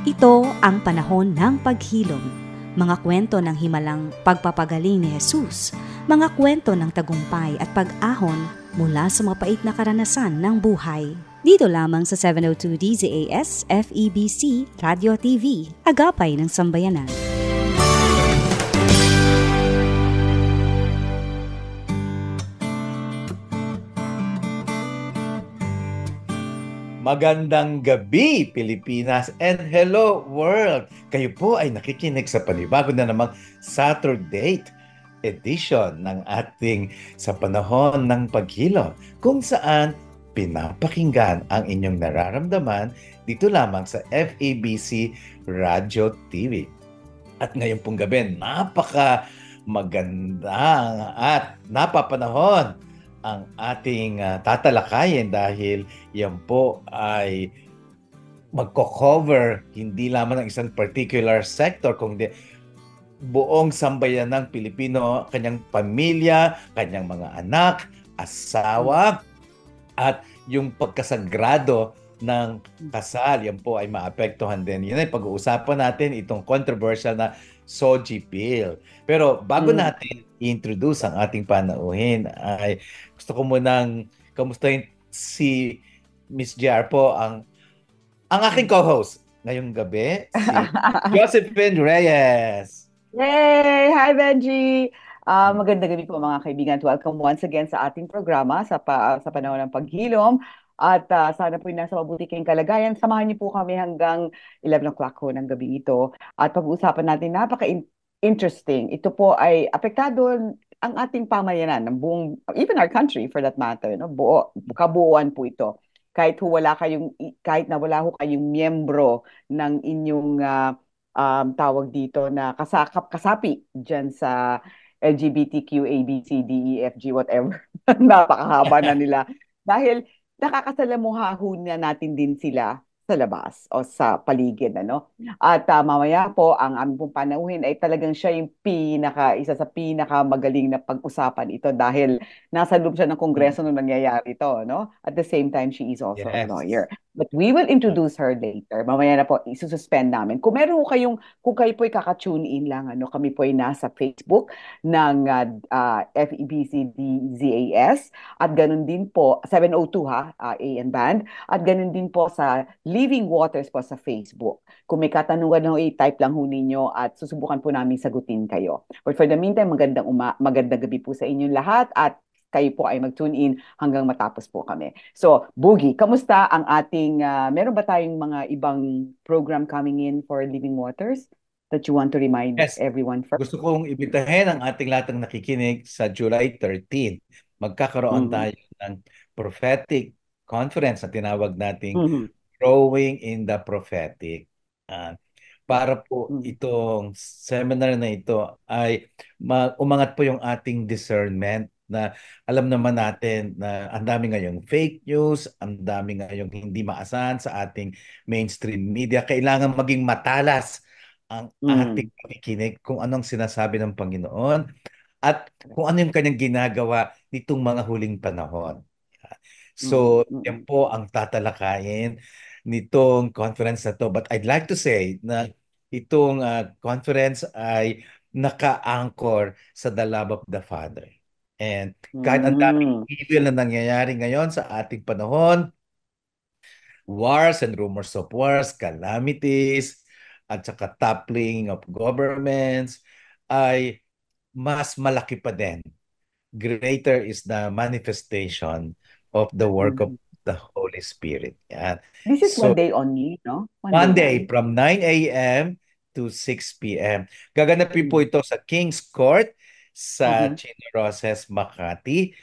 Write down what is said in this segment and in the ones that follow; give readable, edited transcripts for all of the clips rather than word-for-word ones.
Ito ang panahon ng paghilom. Mga kwento ng himalang pagpapagaling ni Jesus, mga kwento ng tagumpay at pag-ahon mula sa mapait na karanasan ng buhay. Dito lamang sa 702 DZAS FEBC Radio TV, Agapay ng Sambayanan. Magandang gabi, Pilipinas, and hello, world! Kayo po ay nakikinig sa panibago na namang Saturday edition ng ating Sa Panahon ng Paghilom, kung saan pinapakinggan ang inyong nararamdaman dito lamang sa FEBC Radio TV. At ngayon pong gabi, napaka maganda at napapanahon ang ating tatalakayin dahil yan po ay magko-cover hindi lamang ng isang particular sector kundi buong sambayan ng Pilipino, kanyang pamilya, kanyang mga anak, asawa, at yung pagkasagrado ng kasal. Yan po ay maapektuhan din. Yun ay pag-uusapan natin itong controversial na SOGI bill. Pero bago natin i-introduce ang ating panauhin, ay gusto ko munang kamustahin si Miss JR po, ang aking co-host ngayong gabi, si Josephine Reyes. Yay! Hi, Benji! Magandang gabi po mga kaibigan. Welcome once again sa ating programa sa panahon ng paghilom. At sana po nasa mabuti kayong kalagayan. Samahan niyo po kami hanggang 11 o'clock ho ng gabi ito. At pag-uusapan natin, napaka-interesting. Ito po ay apektado ang ating pamayanan, ng buong, even our country for that matter. No? Kabuuan po ito. Kahit na wala ho kayong miyembro ng inyong tawag dito na kasapi dyan sa LGBTQ, ABCDEFG, whatever. Napakahaba na nila. Dahil nakakasalamuha na natin din sila sa labas o sa paligid, ano? At mamaya po, ang aming pong panauhin ay talagang siya yung isa sa pinakamagaling na pag-usapan ito dahil nasa loob siya ng Kongreso nung nangyayari ito, no? At the same time, she is also a lawyer. But we will introduce her later. Mamaya na po, isususpend namin. Kung kung kayo po ay kaka-tune in lang, ano, kami po ay nasa Facebook ng FEBCDZAS at ganun din po, 702 AN Band, at ganun din po sa Living Waters po sa Facebook. Kung may katanungan ho, i-type lang ho ninyo at susubukan po namin sagutin kayo. But for the meantime, magandang gabi po sa inyong lahat at kayo po ay mag-tune in hanggang matapos po kami. So, Boogie, kamusta ang ating, meron ba tayong mga ibang program coming in for Living Waters that you want to remind everyone first? Gusto kong ibitahin ang ating lahat ng nakikinig sa July 13. Magkakaroon tayo ng prophetic conference na tinawag nating Growing in the Prophetic. Para po itong seminar na ito ay umangat po yung ating discernment na alam naman natin na ang dami ngayong fake news, ang dami ngayong hindi maasahan sa ating mainstream media. Kailangan maging matalas ang ating pakikinig kung anong sinasabi ng Panginoon at kung ano yung kanyang ginagawa nitong mga huling panahon. So, yan po ang tatalakayin nitong conference na to. But I'd like to say na itong conference ay naka-anchor sa the love of the Father. And kahit ang daming evil na nangyayari ngayon sa ating panahon, wars and rumors of wars, calamities, at saka toppling of governments, ay mas malaki pa din. Greater is the manifestation of the work of the Holy Spirit. Yan. This is one day only, no? One day from 9 a.m. to 6 p.m. Gaganapin po ito sa King's Court sa Chino Roces, Makati.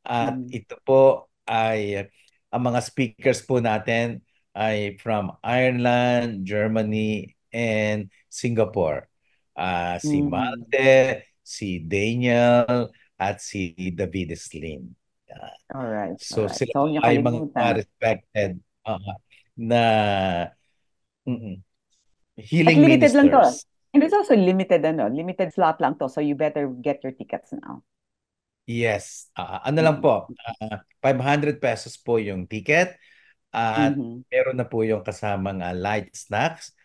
At ito po ay ang mga speakers po natin ay from Ireland, Germany, and Singapore. Si Malte, si Daniel, at si David Slim. Alright. So sila ay mga respected na healing limited ministers. Lang to. And it's also limited slot lang to, so you better get your tickets now. Yes. Ano lang po, 500 pesos po yung ticket at meron na po yung kasamang light snacks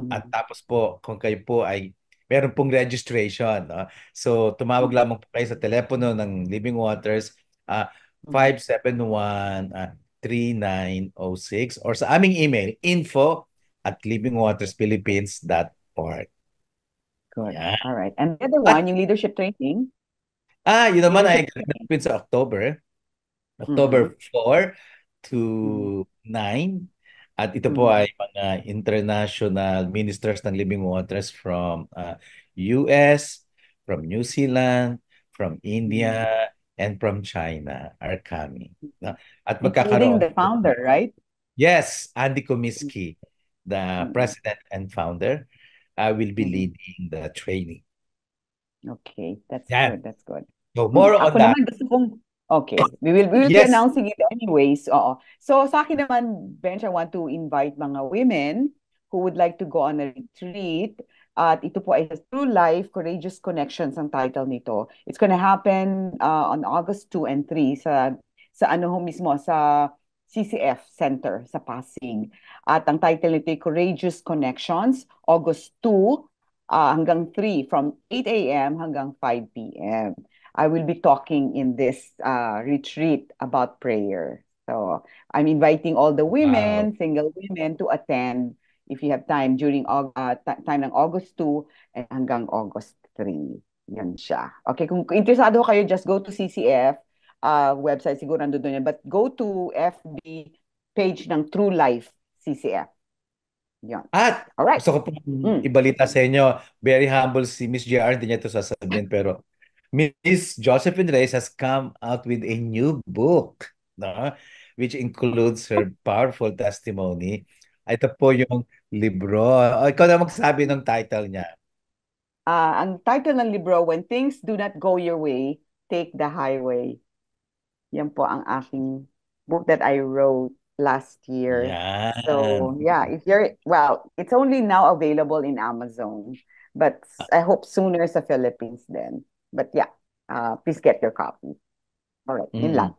At tapos po, kung kayo po ay meron pong registration, no? So, tumawag lamang po kayo sa telepono ng Living Waters, 571-3906 or sa aming email, info@livingwatersphilippines.org. Good. Yan. All right. And the other one, yung leadership training? Yun naman ay Leadership ganapin sa October 4 to 9. At ito po ay mga international ministers ng Living Waters from US, from New Zealand, from India, and from China are coming. No? At including magkakaroon the founder, right? Yes, Andy Comiskey, the president and founder, will be leading the training. Okay, that's Yeah. good. That's good. So more on Ako that. naman gusto kong okay, we will be Yes. announcing it anyways. Oo. So sa akin naman, Bench, I want to invite mga women who would like to go on a retreat. At ito po ay True Life, Courageous Connections ang title nito. It's gonna happen on August 2 and 3 sa ano ho mismo, sa CCF Center sa Pasig. At ang title nito ay Courageous Connections, August 2 hanggang 3, from 8 a.m. hanggang 5 p.m. I will be talking in this retreat about prayer. So I'm inviting all the women, single women, to attend if you have time during time ng August 2 and hanggang August 3. Yan siya. Okay, kung interesado kayo, just go to CCF website, siguro nandun yan. But go to FB page ng True Life CCF. Yan. At Alright. gusto ko pong ibalita sa inyo, very humble si Miss JR, hindi niya ito sasabihin, pero Miss Josephine Reyes has come out with a new book, no? Which includes her powerful testimony. Ito po yung libro. Ikaw na magsabi ng title niya. Ang title ng libro, When Things Do Not Go Your Way, Take the Highway. Yan po ang aking book that I wrote last year. Yan. So, yeah, it's only now available in Amazon, but I hope sooner sa Philippines then. But yeah, please get your copy. All right, yun lang.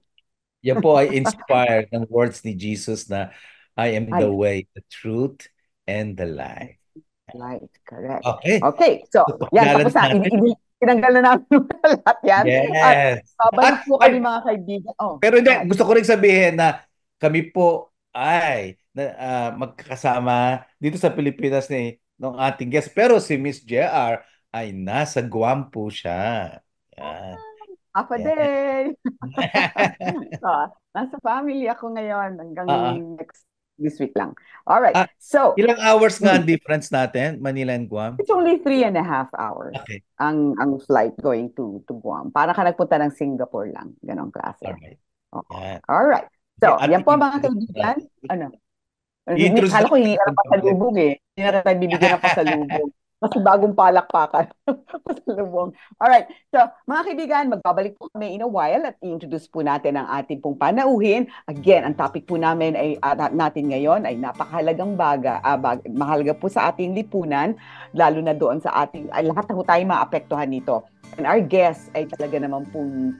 Yan po ay inspired ng words ni Jesus na I am the way, the truth, and the life. Right, correct. Okay. So yan, tapos na. Tinanggal na namin lahat yan. Yes. At babalik po kami mga kaibigan. Pero hindi, gusto ko rin sabihin na kami po ay magkakasama dito sa Pilipinas ng ating guest. Pero si Miss JR ay nasa Guam po siya. Yan. Half a day. Nasa family ako ngayon hanggang this week lang. All right. So, ilang hours nga ang difference natin, Manila and Guam? It's only 3.5 hours. Okay. Ang flight going to Guam. Para ka nagpunta ng Singapore lang. Ganong klase. Alright. Okay. Alright. So, yan po mga kaibigan. Ano? Kala ko hindi ka na pasalubog eh. Hindi na tayo bibigyan ng pasalubog. Kasi bagong palakpakan. Pasalubong. Alright. So, mga kaibigan, magbabalik po kami in a while at i-introduce po natin ang ating pong panauhin. Again, ang topic po namin natin ngayon ay napakahalagang mahalaga po sa ating lipunan, lalo na doon sa ating, lahat na po tayo maapektuhan nito. And our guest ay talaga naman pong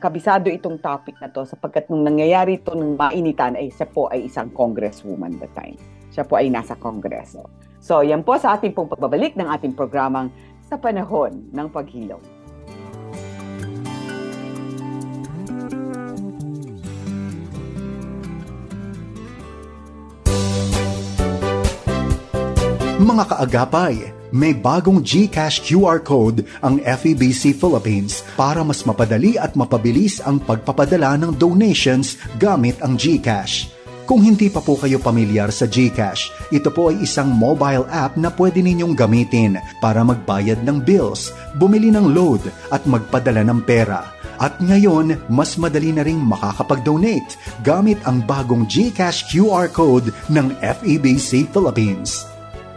kabisado itong topic na to sapagkat nung nangyayari ito ng mainitan ay siya po ay isang congresswoman that time. Siya po ay nasa kongreso. So, yan po sa ating pong pagbabalik ng ating programang Sa Panahon ng Paghilom. Mga kaagapay, may bagong GCash QR code ang FEBC Philippines para mas mapadali at mapabilis ang pagpapadala ng donations gamit ang GCash. Kung hindi pa po kayo pamilyar sa GCash, ito po ay isang mobile app na pwede ninyong gamitin para magbayad ng bills, bumili ng load at magpadala ng pera. At ngayon, mas madali na ring makakapag-donate gamit ang bagong GCash QR code ng FEBC Philippines.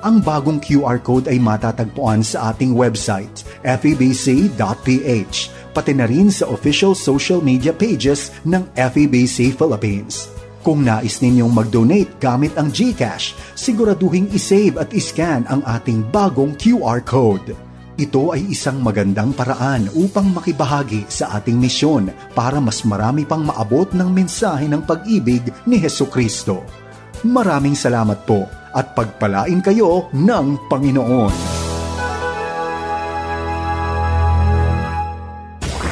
Ang bagong QR code ay matatagpuan sa ating website, febc.ph, pati na rin sa official social media pages ng FEBC Philippines. Kung nais ninyong mag-donate gamit ang GCash, siguraduhing isave at iscan ang ating bagong QR code. Ito ay isang magandang paraan upang makibahagi sa ating misyon para mas marami pang maabot ng mensahe ng pag-ibig ni Hesukristo. Maraming salamat po at pagpalain kayo ng Panginoon.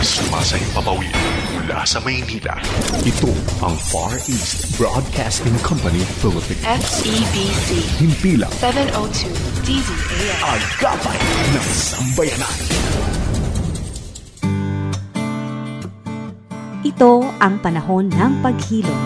Sumasayang papawid mula sa Maynila. Ito ang Far East Broadcasting Company Philippines. FEBC. Himpilang 702 DZAM. Agapay ng Sambayanan. Ito ang panahon ng paghilom.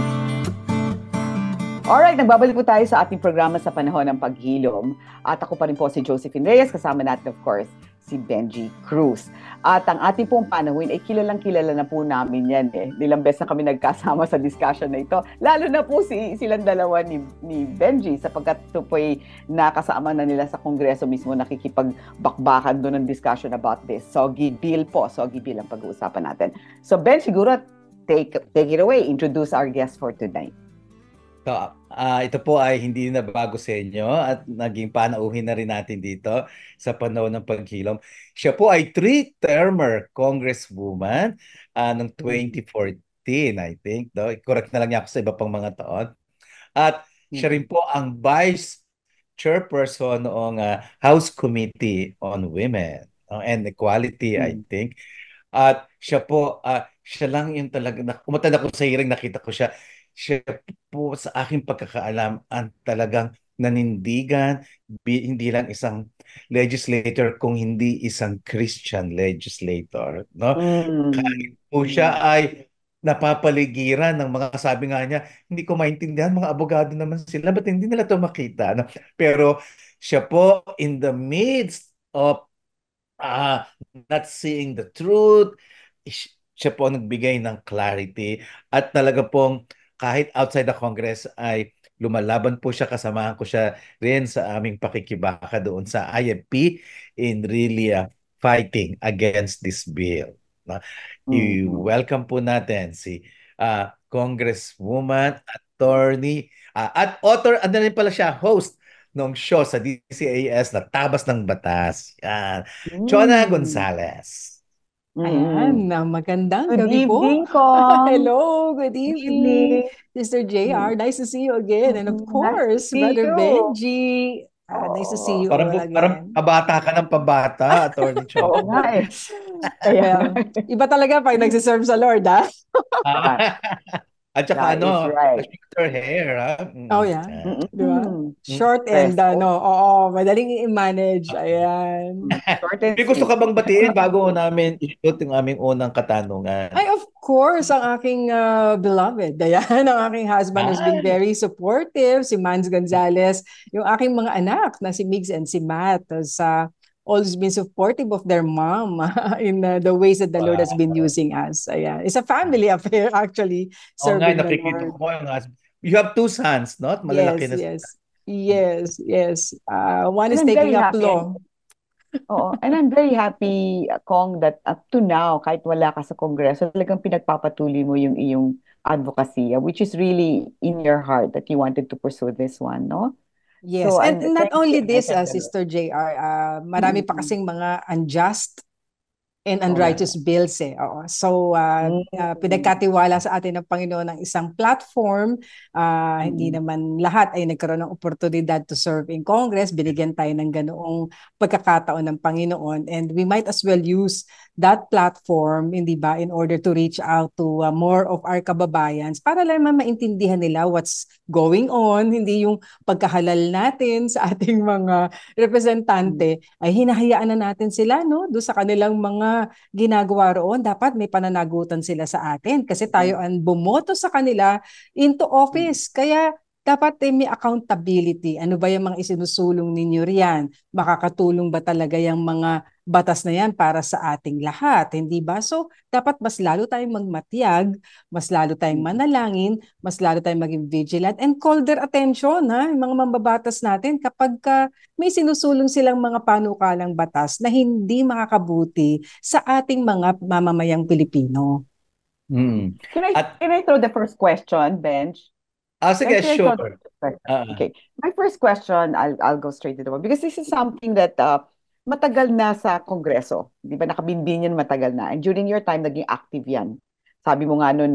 Alright, nagbabalik po tayo sa ating programa sa panahon ng paghilom. At ako pa rin po si Josephine Reyes, kasama natin of course si Benji Cruz. At ang ating pong panahon ay kilalang-kilala na po namin yan eh. Ilang beses na kami nagkasama sa discussion na ito. Lalo na po silang dalawa ni Benji sapagkat ito po ay nakasama na nila sa Kongreso mismo nakikipagbakbakan doon ng discussion about this. Soggy bill ang pag-uusapan natin. So Ben, siguro take it away. Introduce our guest for tonight. So, ito po ay hindi na bago sa inyo at naging panauhin na rin natin dito sa panahon ng paghilom. Siya po ay 3-termer congresswoman noong 2014, I think. No? Correct na lang niya ako sa iba pang mga taon. At siya rin po ang vice chairperson noong House Committee on Women and Equality, I think. At siya po, siya lang yung talaga, kumatanda ko sa hearing, nakita ko siya. Siya po sa aking pagkakaalam ang talagang nanindigan, hindi lang isang legislator kung hindi isang Christian legislator, no? Kahit po siya ay napapaligiran ng mga, sabi nga niya, hindi ko maintindihan, mga abogado naman sila, ba't hindi nila ito makita, no? Pero siya po in the midst of not seeing the truth, siya po nagbigay ng clarity at talaga pong kahit outside the Congress ay lumalaban po siya, kasamahan ko siya rin sa aming pakikibaka doon sa IFP in really fighting against this bill. I-welcome po natin si Congresswoman, attorney, at author, ano rin pala siya, host ng show sa DCAS na Tabas ng Batas. Yan. Chona Gonzales. Ayan, magandang Good gabi po. evening, Kong. Hello, good evening. Sister JR, nice to see you again. And of course, Brother Benji, nice to see you all again. Parang pabata ka ng pabata, Attorney Chona. Oo nga eh. Well, iba talaga pag nagsiserve sa Lord, ha? At saka right. shorter hair, ha? Oh, yeah. Diba? Short and, madaling i-manage. Ayan. May gusto ka bang batiin bago namin i-shoot yung aming unang katanungan? Ay, of course, ang aking beloved. Ayan, ang aking husband has been very supportive, si Mans Gonzales, yung aking mga anak na si Migs and si Matt, sa always been supportive of their mom in the ways that the Lord has been using us. Ayan. It's a family affair, actually, serving the Lord. You have 2 sons, no? Malalaki na. Yes. One is taking up law. Oo. And I'm very happy, Kong, that up to now, kahit wala ka sa Kongreso, talagang pinagpapatuloy mo yung iyong advocacy, which is really in your heart that you wanted to pursue this one, no? Yes, so, and not only this, Sister JR, marami pa kasing mga unjust and unrighteous bills eh. So, pinagkatiwala sa atin ng Panginoon ng isang platform. Hindi naman lahat ay nagkaroon ng oportunidad to serve in Congress. Binigyan tayo ng ganoong pagkakataon ng Panginoon. And we might as well use that platform, hindi ba, in order to reach out to more of our kababayans para lang maintindihan nila what's going on. Hindi yung pagkahalal natin sa ating mga representante ay hinahayaan na natin sila, no? Doon sa kanilang mga ginagawa roon, dapat may pananagutan sila sa atin kasi tayo ang bumoto sa kanila into office. Kaya dapat may accountability. Ano ba yung mga isinusulong ninyo riyan? Makakatulong ba talaga yung mga batas na yan para sa ating lahat? Hindi ba? So, dapat mas lalo tayong magmatiyag, mas lalo tayong manalangin, mas lalo tayong maging vigilant and call their attention, ha? Yung mga mambabatas natin kapag may sinusulong silang mga panukalang batas na hindi makakabuti sa ating mga mamamayang Pilipino. Can I throw the first question, Benj? Sige, sure. Okay. My first question, I'll go straight to the one because this is something that matagal na sa Kongreso. Di ba nakabinbin yan matagal na. And during your time, naging active yan. Sabi mo nga noon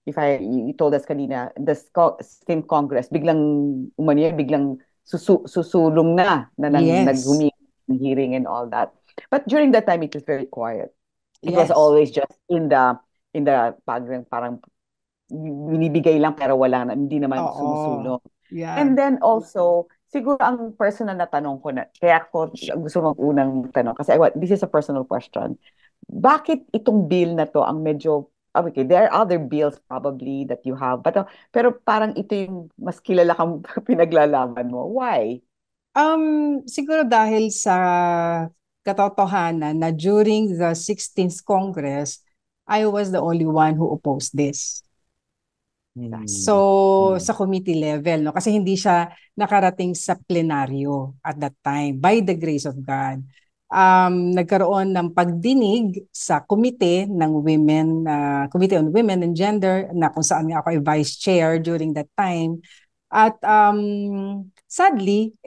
you told us kanina, the same Congress, biglang biglang susulong na Yes. naghumingi ng hearing and all that. But during that time, it was very quiet. It was Yes. always just in the parang binibigay lang pero wala na, hindi naman Oo. sumusulong. Yeah. And then also, siguro ang personal na tanong ko na, kaya ako gusto mong unang tanong, kasi this is a personal question. Bakit itong bill na to ang medyo, okay, there are other bills probably that you have, pero parang ito yung mas kilala kang pinaglalaban mo. Why? Siguro dahil sa katotohanan na during the 16th Congress, I was the only one who opposed this. So, sa committee level, no? Kasi hindi siya nakarating sa plenaryo at that time, by the grace of God. Nagkaroon ng pagdinig sa committee ng Committee on Women and Gender, na kung saan nga ako ay vice chair during that time. At sadly,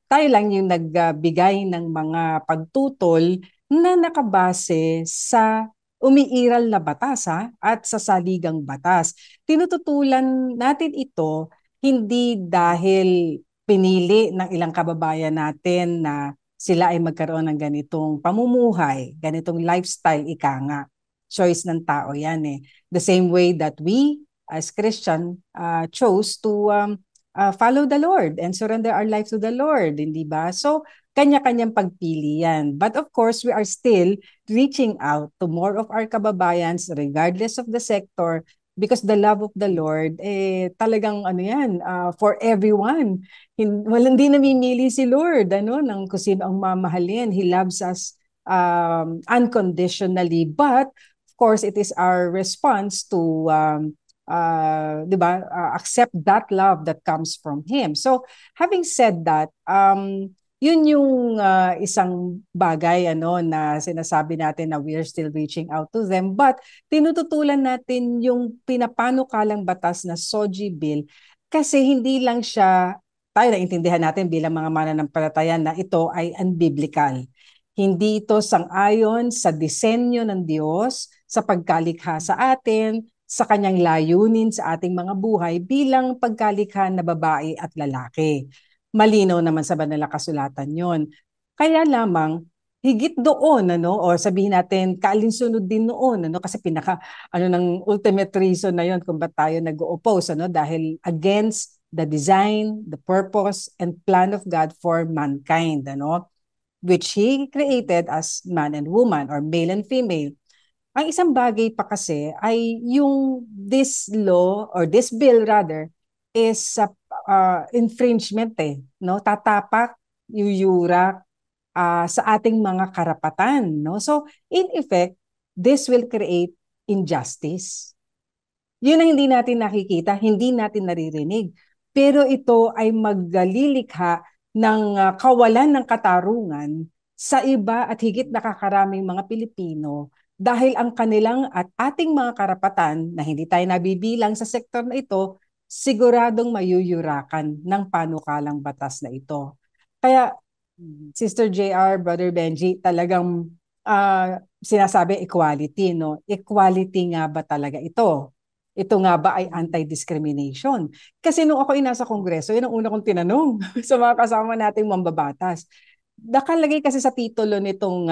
tayo lang yung nagbigay ng mga pagtutol na nakabase sa umiiral na batas at sa saligang batas. Tinututulan natin ito hindi dahil pinili ng ilang kababayan natin na sila ay magkaroon ng ganitong pamumuhay, ganitong lifestyle, ika nga. Choice ng tao yan eh. The same way that we as Christian chose to follow the Lord and surrender our life to the Lord, hindi ba? So, kanya-kanyang pagpili yan. But of course, we are still reaching out to more of our kababayans regardless of the sector, because the love of the Lord, talagang for everyone. Hindi namimili si Lord ng kung sino ang mamahalin. He loves us unconditionally. But, of course, it is our response to accept that love that comes from Him. So, having said that, yun yung isang bagay na sinasabi natin na we are still reaching out to them, but tinututulan natin yung pinapanukalang batas na SOGI bill kasi hindi lang siya, tayo naintindihan natin bilang mga mananampalataya na ito ay unbiblical. Hindi ito sang-ayon sa disenyo ng Diyos, sa pagkalikha sa atin, sa kanyang layunin sa ating mga buhay bilang pagkalikha na babae at lalaki. Malinaw naman sa banal na kasulatan yon. Kaya lamang, higit doon, o sabihin natin, kaalinsunod din noon, kasi ng ultimate reason na yon kung ba't tayo nag-oppose, dahil against the design, the purpose, and plan of God for mankind, which He created as man and woman, or male and female. Ang isang bagay pa kasi ay yung this law, or this bill rather, is infringement tatapak, yuyurak sa ating mga karapatan, so in effect this will create injustice. Yun ang hindi natin nakikita, hindi natin naririnig, pero ito ay maglilikha ng kawalan ng katarungan sa iba at higit nakakaraming mga Pilipino dahil ang kanilang at ating mga karapatan na hindi tayo nabibilang sa sektor na ito siguradong mayuyurakan ng panukalang batas na ito. Kaya, Sister JR, Brother Benji, talagang sinasabi equality, Equality nga ba talaga ito? Ito nga ba ay anti-discrimination? Kasi nung ako nasa Kongreso, yun ang una kong tinanong sa mga kasama nating mambabatas. Nakalagay kasi sa titulo nitong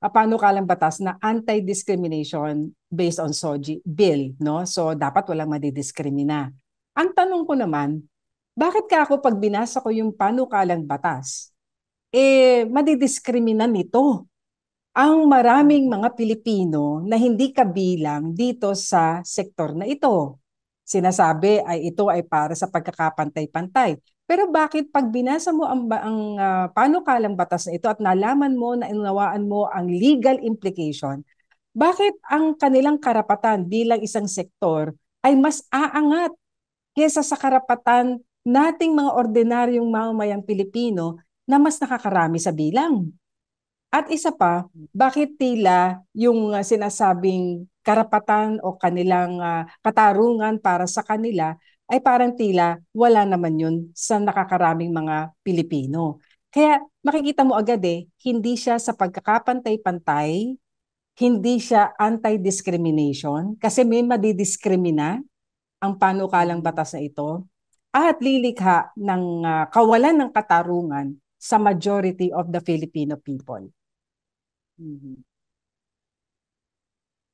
panukalang batas na anti-discrimination based on SOGI bill, So, dapat walang madidiskrimina. Ang tanong ko naman, bakit ka ako pag binasa ko yung panukalang batas, madidiskriminan nito ang maraming mga Pilipino na hindi kabilang dito sa sektor na ito? Sinasabi ay ito ay para sa pagkakapantay-pantay. Pero bakit pag binasa mo ang panukalang batas na ito at nalaman mo, na inunawaan mo ang legal implication, bakit ang kanilang karapatan bilang isang sektor ay mas aangat kesa sa karapatan nating mga ordinaryong mamamayang Pilipino na mas nakakarami sa bilang? At isa pa, bakit tila yung sinasabing karapatan o kanilang katarungan para sa kanila ay parang tila wala naman yun sa nakakaraming mga Pilipino? Kaya makikita mo agad hindi siya sa pagkakapantay-pantay, hindi siya anti-discrimination kasi may madidiskrimina ang panukalang batas na ito. at lilikha ng kawalan ng katarungan sa majority of the Filipino people.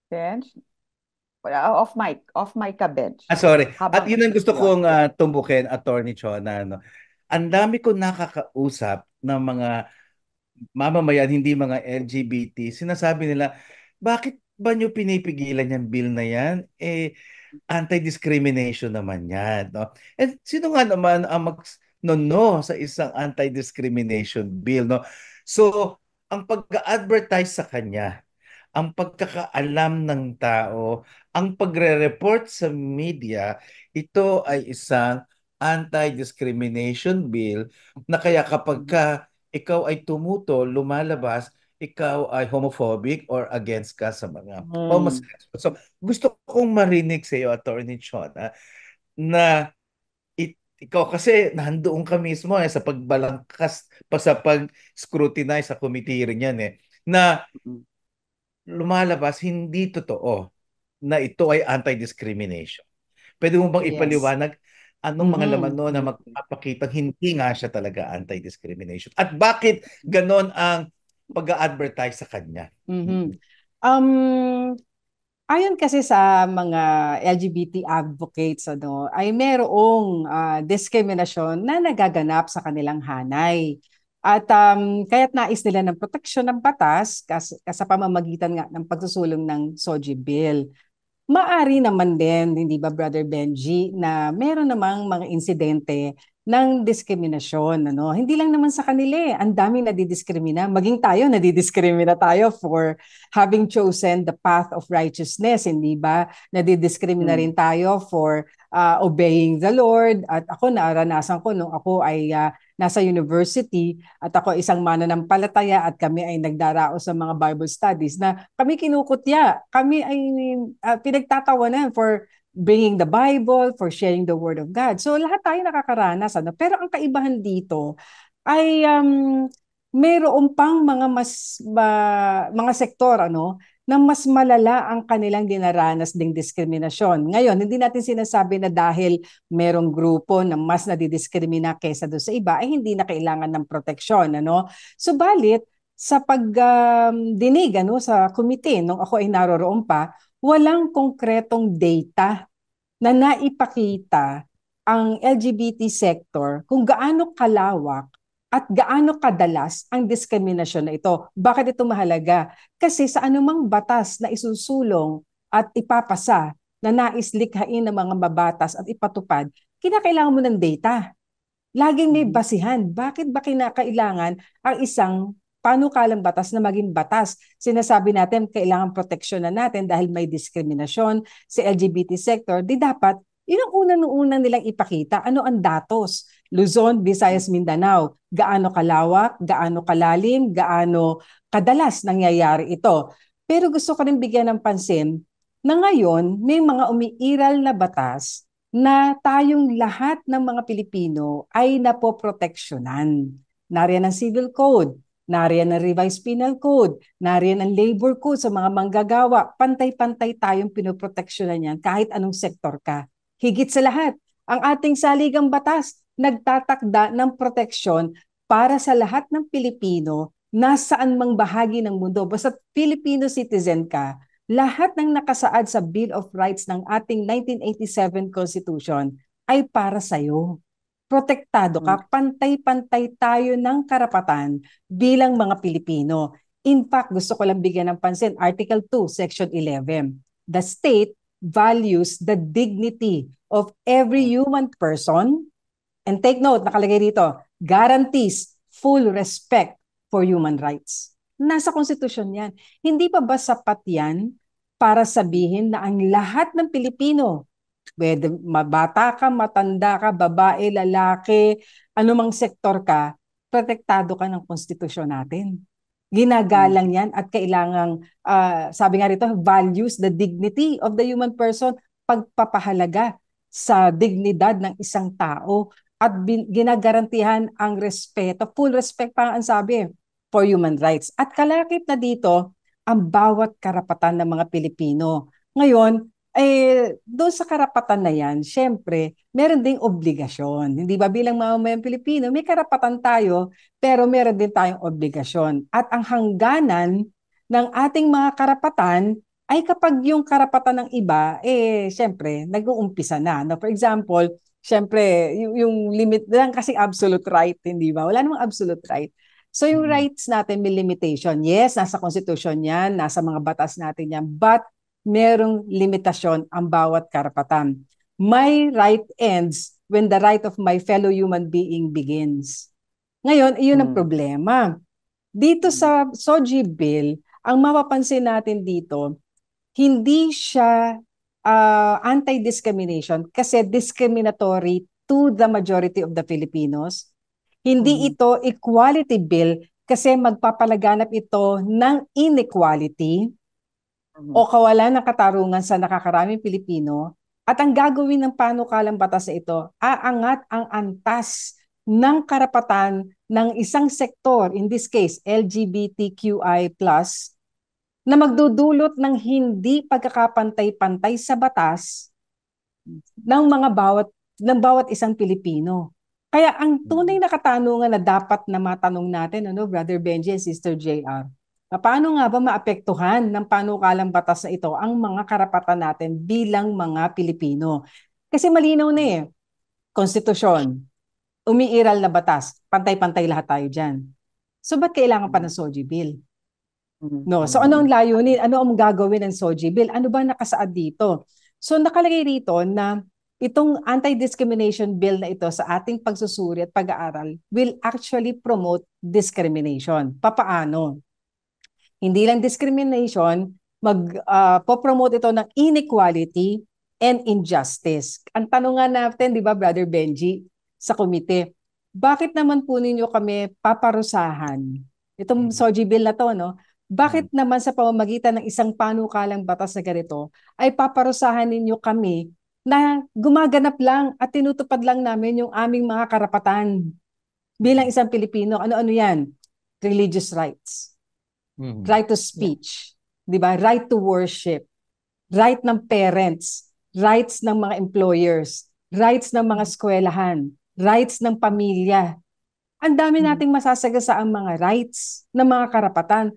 Benj? Off mic ka, Benj. Sorry. At Habang yun ang gusto kong tumbukin, Attorney Chona. No? Ang dami ko nakakausap ng mga mamamayan, hindi mga LGBT. Sinasabi nila, bakit ba nyo pinipigilan yung bill na yan? Anti-discrimination naman yan. No? And sino nga naman ang no sa isang anti-discrimination bill? No? So, ang pag-advertise sa kanya, ang pagkakaalam ng tao, ang pagre-report sa media, ito ay isang anti-discrimination bill na kaya kapag ikaw ay tumuto, lumalabas, ikaw ay homophobic or against ka sa mga homosexual. So, gusto kong marinig sa iyo, Attorney Chona, na ikaw kasi nandoon ka mismo sa pagbalangkas, sa pag-scrutinize sa committee rin yan na lumalabas hindi totoo na ito ay anti-discrimination. Pwede mo bang ipaliwanag anong mga laman no na magpapakita hindi nga siya talaga anti-discrimination? At bakit ganon ang pag-a-advertise sa kanya? Ayon kasi sa mga LGBT advocates, ay merong diskriminasyon na nagaganap sa kanilang hanay. At kaya't nais nila ng proteksyon ng batas sa pamamagitan nga ng pagsusulong ng SOGI Bill. Maari naman din, hindi ba Brother Benji, na meron namang mga insidente ng diskriminasyon. Hindi lang naman sa kanila ang daming nadidiskrimina. Maging tayo, nadidiskrimina tayo for having chosen the path of righteousness, hindi ba? Nadidiskrimina rin tayo for obeying the Lord. At ako, naranasan ko nung ako ay nasa university at ako isang mananampalataya at kami ay nagdaraos sa mga Bible studies na kami kinukutya. Kami ay pinagtatawanan for bringing the Bible, for sharing the Word of God. So lahat tayo nakakaranas. Pero ang kaibahan dito ay mayroon pang mga sektor na mas malala ang kanilang dinaranas ding diskriminasyon. Ngayon, hindi natin sinasabi na dahil merong grupo na mas nadidiskrimina kaysa doon sa iba, ay hindi na kailangan ng proteksyon. Subalit, sa pagdinig sa komite, nung ako ay naroroon pa, walang konkretong data na naipakita ang LGBT sector kung gaano kalawak at gaano kadalas ang diskriminasyon na ito. Bakit ito mahalaga? Kasi sa anumang batas na isusulong at ipapasa na nais likhain ng mga mabatas at ipatupad, kinakailangan mo ng data. Laging may basihan. Bakit ba kinakailangan ang isang panukalang batas na maging batas? Sinasabi natin kailangan proteksyonan natin dahil may diskriminasyon sa LGBT sector. Di dapat, yun ang unang nilang ipakita. Ano ang datos? Luzon, Visayas, Mindanao. Gaano kalawak, gaano kalalim, gaano kadalas nangyayari ito. Pero gusto ko rin bigyan ng pansin na ngayon may mga umiiral na batas na tayong lahat ng mga Pilipino ay napoproteksyonan. Nariyan ang Civil Code, nariyan ang Revised Penal Code, nariyan ang Labor Code sa mga manggagawa. Pantay-pantay tayong pinoproteksyonan yan kahit anong sektor ka. Higit sa lahat, ang ating saligang batas nagtatakda ng proteksyon para sa lahat ng Pilipino nasaan mang bahagi ng mundo. Basta Filipino citizen ka, lahat ng nakasaad sa Bill of Rights ng ating 1987 Constitution ay para sa iyo. Protektado ka, pantay-pantay tayo ng karapatan bilang mga Pilipino. In fact, gusto ko lang bigyan ng pansin, Article 2, Section 11. The state values the dignity of every human person, and take note, nakalagay dito, guarantees full respect for human rights. Nasa konstitusyon yan. Hindi pa ba sapat yan para sabihin na ang lahat ng Pilipino, whether mabata ka, matanda ka, babae, lalaki, anumang sektor ka, protektado ka ng konstitusyon natin. Ginagalang yan at kailangang, sabi nga rito, values the dignity of the human person, pagpapahalaga sa dignidad ng isang tao at ginagarantihan ang respeto, full respect pa ang sabi, for human rights. At kalakip na dito, ang bawat karapatan ng mga Pilipino. Ngayon, doon sa karapatan na yan, syempre, meron ding obligasyon. Hindi ba bilang mamamayang Pilipino, may karapatan tayo, pero meron din tayong obligasyon. At ang hangganan ng ating mga karapatan ay kapag yung karapatan ng iba, syempre, nag-uumpisa na. No? For example, syempre, yung limit lang kasi absolute right, hindi ba? Wala namang absolute right. So yung rights natin may limitation. Yes, nasa Constitution yan, nasa mga batas natin yan, but merong limitasyon ang bawat karapatan. My right ends when the right of my fellow human being begins. Ngayon, iyon ang problema. Dito sa SOGI Bill, ang mapapansin natin dito, hindi siya anti-discrimination kasi discriminatory to the majority of the Filipinos. Hindi ito equality bill kasi magpapalaganap ito ng inequality o kawalan ng katarungan sa nakakaraming Pilipino. At ang gagawin ng panukalang batas na ito, aangat ang antas ng karapatan ng isang sektor, in this case, LGBTQI+, na magdudulot ng hindi pagkakapantay-pantay sa batas ng bawat isang Pilipino. Kaya ang tunay na katanungan na dapat na matanong natin, Brother Benji and Sister JR, paano nga ba maapektuhan ng panukalang batas na ito ang mga karapatan natin bilang mga Pilipino? Kasi malinaw na konstitusyon, umiiral na batas, pantay-pantay lahat tayo dyan. So ba't kailangan pa ng SOGI Bill? No. So ano ang layunin? Ano ang gagawin ng SOGI Bill? Ano ba nakasaad dito? So nakalagay rito na itong anti-discrimination bill na ito sa ating pagsusuri at pag-aaral will actually promote discrimination. Papaano? Hindi lang discrimination, po-promote ito ng inequality and injustice. Ang tanungan natin, di ba, Brother Benji, sa komite, bakit naman po ninyo kami paparusahan? Itong SOGI bill na to, no? Bakit naman sa pamamagitan ng isang panukalang batas na ganito, ay paparusahan ninyo kami na gumaganap lang at tinutupad lang namin yung aming mga karapatan bilang isang Pilipino? Ano-ano yan? Religious rights. Right to speech, di ba? Right to worship, right ng parents, rights ng mga employers, rights ng mga eskwelahan, rights ng pamilya. Ang dami nating masasagasaang mga rights ng mga karapatan.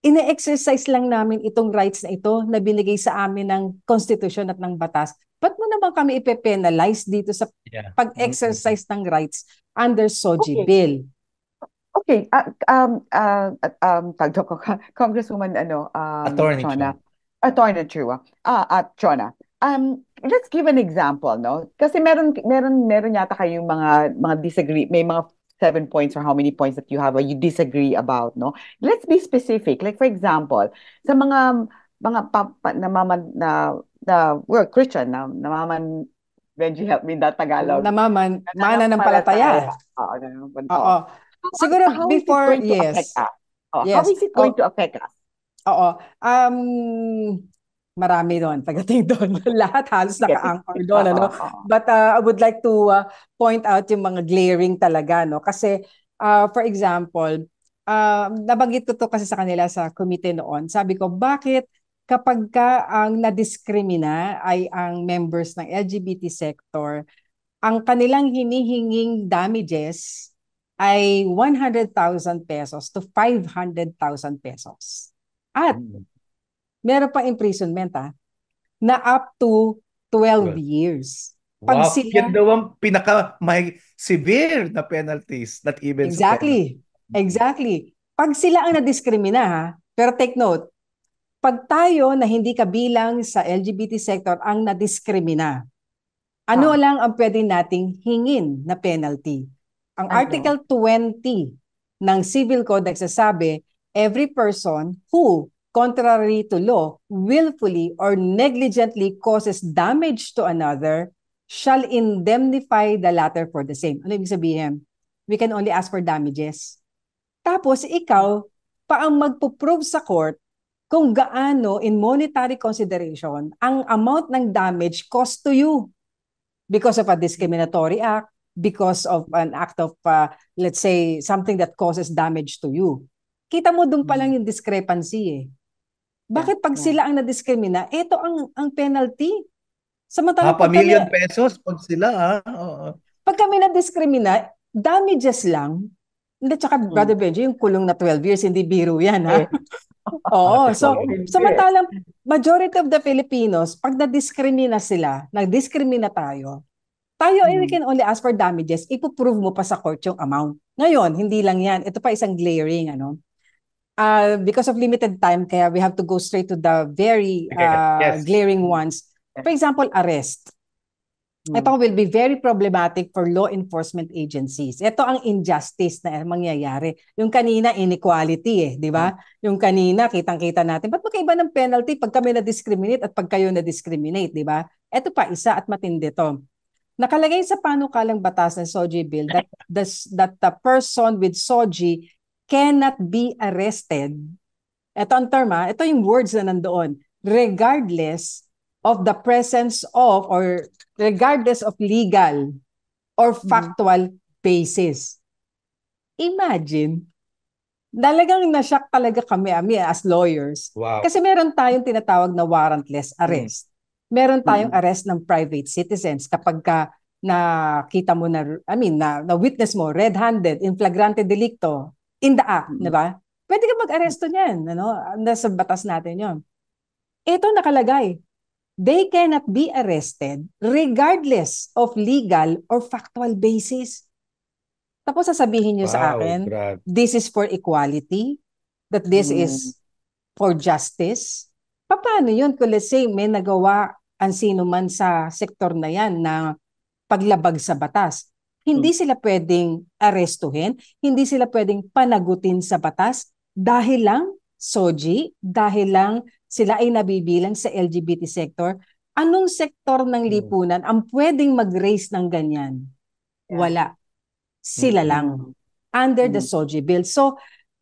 Ine-exercise lang namin itong rights na ito na binigay sa amin ng konstitusyon at ng batas. Ba't mo naman kami ipe-penalize dito sa pag-exercise ng rights under SOGI Bill? Okay, tagdo ko, Congresswoman Attorney Chona. Attorney Chua. Chona. Let's give an example, no? Kasi meron yata kayong mga disagree, may mga 7 points or how many points that you have or you disagree about, no? Let's be specific. Like for example, sa mga we're Christian, namaman, Benji, help me in that Tagalog. Mana ng palataya. Oo. Siguro before, yes. How is it going to affect us? Oo. Marami doon, pagdating doon. Lahat halos naka-anchor doon. But I would like to point out yung mga glaring talaga. No? Kasi, for example, nabanggit ko to kasi sa kanila sa committee noon. Sabi ko, bakit kapag ang nadiskrimina ay ang members ng LGBT sector, ang kanilang hinihinging damages ay 100,000 pesos to 500,000 pesos. At meron pa imprisonment na up to 12 years. Pag yan daw ang may severe na penalties, not even Exactly. Pag sila ang nadiskrimina, pero take note, pag tayo na hindi kabilang sa LGBT sector ang nadiskrimina, ano lang ang pwede nating hingin na penalty? Ang Article 20 ng Civil Code nagsasabi, every person who, contrary to law, willfully or negligently causes damage to another shall indemnify the latter for the same. Ano ibig sabihin? We can only ask for damages. Tapos ikaw pa ang magpo-prove sa court kung gaano in monetary consideration ang amount ng damage caused to you because of a discriminatory act, because of an act of, let's say, something that causes damage to you. Kita mo doon pa lang yung discrepancy Bakit pag sila ang nadiskrimina, ito ang penalty? Samantalang Half a million pesos pag sila, ha? Oo. pag kami nadiskrimina, damages lang. Hindi, tsaka Brother Benji, yung kulong na 12 years, hindi biro yan, ha? Oo. So, samantalang majority of the Filipinos, pag nadiskrimina sila, nagdiskrimina tayo, we can only ask for damages, ipoprove mo pa sa court yung amount. Ngayon, hindi lang yan. Ito pa isang glaring, ano? Because of limited time, kaya we have to go straight to the very glaring ones. For example, arrest. Ito will be very problematic for law enforcement agencies. Ito ang injustice na mangyayari. Yung kanina, inequality di ba? Yung kanina, kitang-kita natin. Ba't magkaiba ng penalty pag kami na-discriminate at pag kayo na-discriminate, di ba? Ito pa, isa at matindi to. Nakalagay sa panukalang batas ng SOGI bill that the person with SOGI cannot be arrested. Ito ang term, ito yung words na nandoon. Regardless of the presence of or regardless of legal or factual basis. Imagine, talagang na-shock talaga kami as lawyers. Wow. Kasi meron tayong tinatawag na warrantless arrest. Meron tayong arrest ng private citizens kapag nakita mo na witness mo red-handed in flagrante delicto in the act, di ba? Pwede ka mag-aresto niyan, nasa batas natin 'yon. Ito nakalagay. They cannot be arrested regardless of legal or factual basis. Tapos sasabihin niyo sa akin, this is for equality, that this is for justice. Paano yun kung let's say may nagawa ang sino man sa sektor na yan na paglabag sa batas? Hindi sila pwedeng arestuhin, hindi sila pwedeng panagutin sa batas dahil lang SOGI, dahil lang sila ay nabibilang sa LGBT sector. Anong sektor ng lipunan ang pwedeng mag-raise ng ganyan? Wala. Sila lang. Under the SOGI bill. So,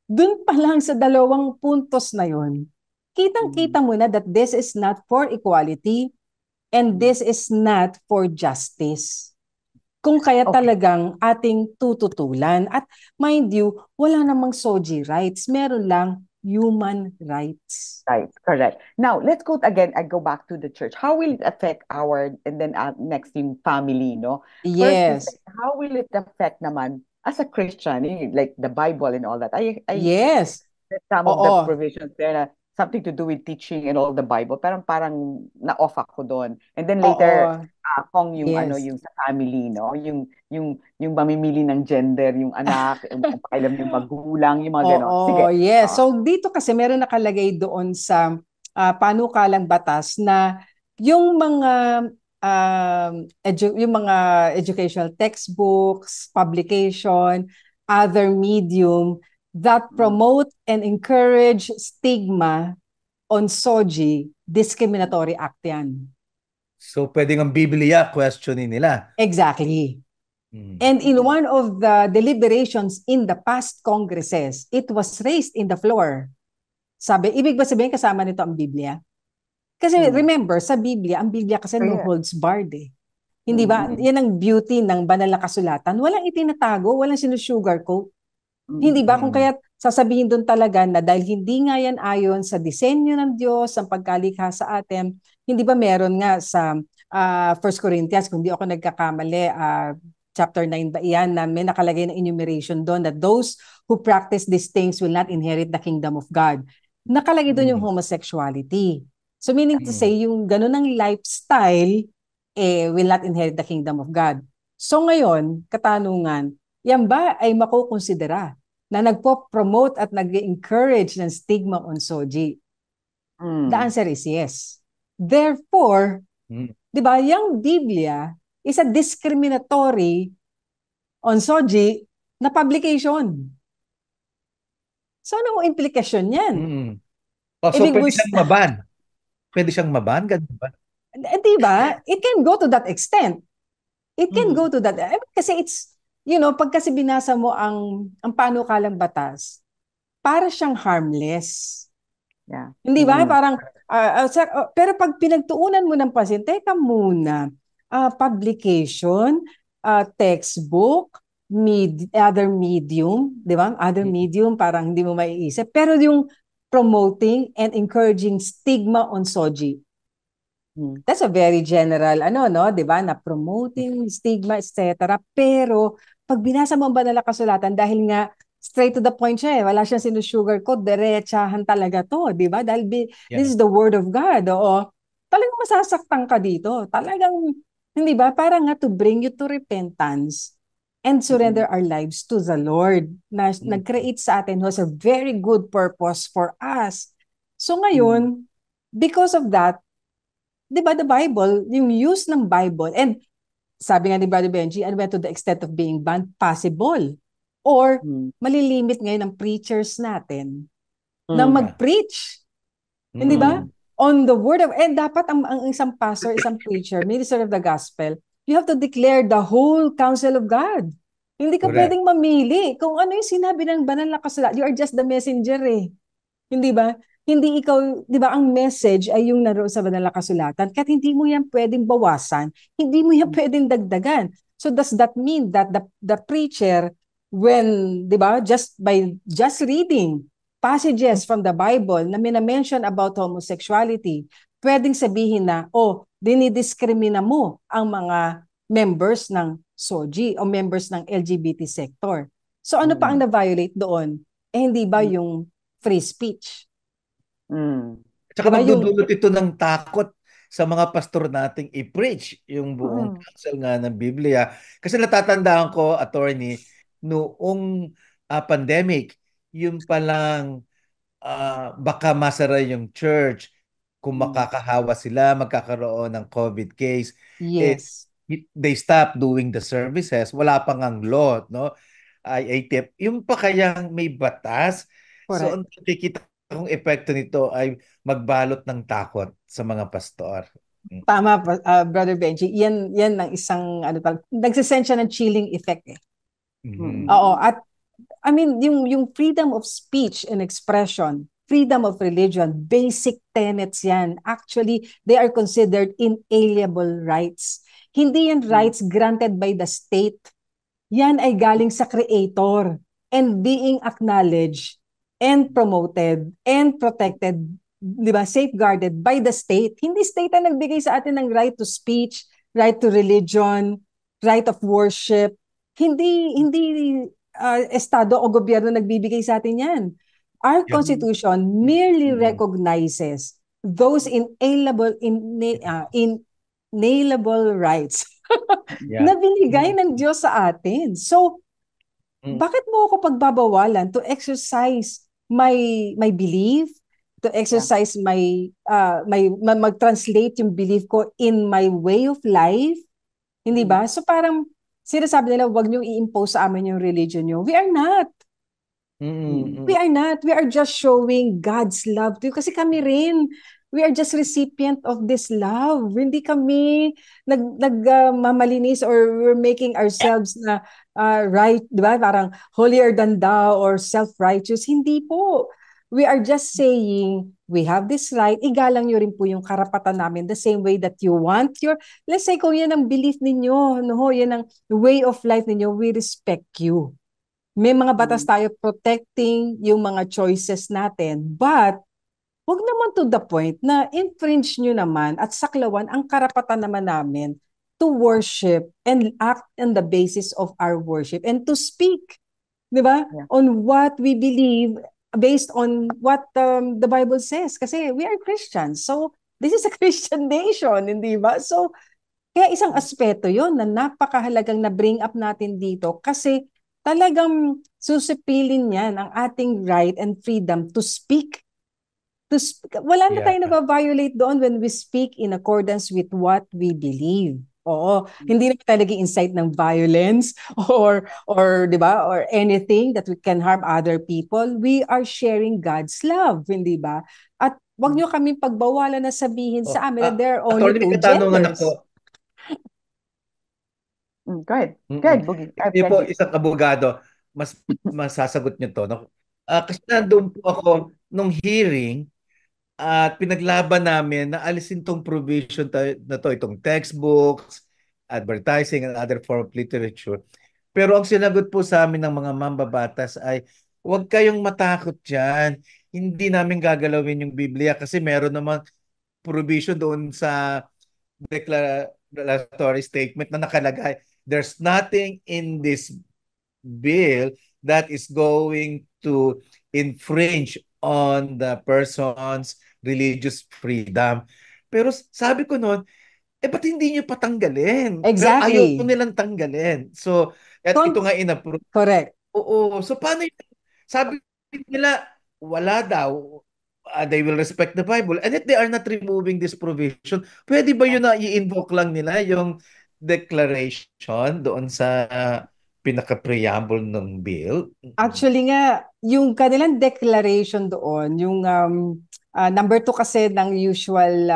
dun pa lang sa dalawang puntos na yon, kitang-kita mo na that this is not for equality and this is not for justice. Kung kaya talagang ating tututulan. At mind you, wala namang SOGI rights. Meron lang human rights. Right, correct. Now, let's go again. I go back to the church. How will it affect and then next yung family, no? Yes. First, how will it affect naman as a Christian, like the Bible and all that? Yes. Some of the provisions there na something to do with teaching and all the Bible. Parang na-off ako doon. And then later, kung yung yung sa family, no? Yung mamimili ng gender, yung anak, yung pakailan yung magulang, yung mga gano'n. Sige. Yes. So dito kasi meron nakalagay doon sa panukalang batas na yung mga educational textbooks, publication, other medium that promote and encourage stigma on SOGI, discriminatory act yan. So, pwedeng ang Biblia questionin nila. Exactly. And in one of the deliberations in the past congresses, it was raised in the floor. Ibig ba sabihin kasama nito ang Biblia? Kasi remember, sa Biblia, ang Biblia kasi no holds barred eh. Hindi ba? Yan ang beauty ng banal na kasulatan. Walang itinatago, walang sinusugarcoat. Hindi ba? Kung kaya sasabihin doon talaga na dahil hindi nga yan ayon sa disenyo ng Diyos, ang pagkalikha sa atin, hindi ba meron nga sa 1 Corinthians, kung di ako nagkakamali, chapter 9 ba iyan, na may nakalagay na enumeration doon that those who practice these things will not inherit the kingdom of God. Nakalagay doon yung homosexuality. So meaning to say, yung ganun ng lifestyle, will not inherit the kingdom of God. So ngayon, katanungan, yan ba ay makukonsidera na nagpo-promote at nag-encourage ng stigma on SOGI? The answer is yes. Therefore, di ba, yung Biblia is a discriminatory on SOGI na publication. So, anong implikasyon yan? So, pwede siyang maban? Pwede siyang maban? Ganun ba? Di ba? It can go to that extent. It can go to that. I mean, kasi it's, pag kasi binasa mo ang panukalang batas, para siyang harmless. Yeah. Hindi ba? Parang, pero pag pinagtuunan mo ng pansin, teka muna, publication, textbook, other medium, di ba? Other medium, parang hindi mo maiisip. Pero yung promoting and encouraging stigma on soji. That's a very general, no, di ba? Na promoting stigma, etc. Pero, pag binasa mo ang banal na kasulatan, dahil nga, straight to the point siya wala siyang sinusugarcoat, diretsahan talaga to, di ba? Dahil this is the word of God, oo. Talagang masasaktan ka dito. Talagang, hindi ba? Parang nga to bring you to repentance and surrender our lives to the Lord na nag-create sa atin who has a very good purpose for us. So ngayon, because of that, di ba the Bible, yung use ng Bible, and sabi nga ni Brother Benji, and went to the extent of being banned, possible. Or malilimit ngayon ang preachers natin na mag-preach. Hindi ba? On the word of, and dapat ang isang pastor, isang preacher, minister of the gospel, you have to declare the whole counsel of God. Hindi ka pwedeng mamili kung ano yung sinabi ng banal na kasulatan. You are just the messenger eh. Hindi ba? Hindi ikaw, di ba, ang message ay yung naroon sa banal na kasulatan. Kahit hindi mo yan pwedeng bawasan, hindi mo yan pwedeng dagdagan. So does that mean that the preacher, when, di ba, just reading passages from the Bible na minamention about homosexuality, pwedeng sabihin na, dinidiskrimina mo ang mga members ng SOGI o members ng LGBT sector. So ano pa ang na-violate doon? Hindi ba yung free speech? Tsaka magdudulot ito ng takot sa mga pastor nating i-preach yung buong counsel nga ng Biblia. Kasi natatandaan ko, attorney, noong pandemic, yung palang baka masara yung church, kung makakahawa sila, magkakaroon ng COVID case. Yes. They stopped doing the services. Wala pang ang law, no? IATF. Yung pa kayang may batas. Correct. So, ang nakikita kung epekto nito ay magbalot ng takot sa mga pastor. Tama, Brother Benji. Yan ang isang, nagsisend siya ng chilling effect eh. Oo, at I mean, yung freedom of speech and expression, freedom of religion, basic tenets yan. Actually, they are considered inalienable rights. Hindi yan rights granted by the state. Yan ay galing sa Creator and being acknowledged and promoted and protected, di ba, safeguarded by the state. Hindi state ang nagbigay sa atin ng right to speech, right to religion, right of worship. Hindi estado o gobyerno nagbibigay sa atin yan. Our Constitution merely recognizes those inalienable rights na binigay ng Diyos sa atin. So, bakit mo ako pagbabawalan to exercise my belief, to exercise mag-translate yung belief ko in my way of life? Hindi ba? So parang sinasabi nila, wag niyong i-impose sa amin yung religion niyo. We are not. We are not. We are just showing God's love to you. Kasi kami rin, we are just recipient of this love. Hindi kami nagmamalinis or we're making ourselves na right, di ba? Parang holier than thou or self-righteous. Hindi po. We are just saying, we have this right, igalang nyo rin po yung karapatan namin the same way that you want your, let's say kung yan ang belief ninyo, no, yan ang way of life ninyo, we respect you. May mga batas tayo protecting yung mga choices natin, but huwag naman to the point na infringe nyo naman at saklawan ang karapatan naman namin to worship and act on the basis of our worship and to speak, di ba? Yeah. On what we believe based on what the Bible says. Kasi we are Christians. So, this is a Christian nation, hindi ba? So, kaya isang aspeto yon na napakahalagang na-bring up natin dito kasi talagang susipilin yan ang ating right and freedom to speak. Wala na tayong nababiolate doon when we speak in accordance with what we believe. Oo, hindi na tayo nag-incite ng violence or 'di ba, or anything that we can harm other people. We are sharing God's love, hindi ba? At wag niyo kami pagbawalan na sabihin sa amin that there are only two genders. Go ahead. Go ahead, Boogie. Hindi po isang abogado, mas masasagot niyo to. No? Kasi nandun po ako nung hearing at pinaglaban namin na alisin tong provision na to, itong textbooks, advertising, and other form of literature. Pero ang sinagot po sa amin ng mga mambabatas ay huwag kayong matakot dyan. Hindi namin gagalawin yung Biblia kasi meron namang provision doon sa declaratory statement na nakalagay, there's nothing in this bill that is going to infringe on the person's religious freedom. Pero sabi ko noon, ba't hindi nyo patanggalin? Exactly. Pero ayaw nilang tanggalin. So, at ito nga in-approve. Correct. Oo. So, paano yun? Sabi nila, wala daw. They will respect the Bible. And yet they are not removing this provision. Pwede ba yun na i-invoke lang nila yung declaration doon sa pinaka-preamble ng bill? Actually nga, yung kanilang declaration doon, yung number 2 kasi ng usual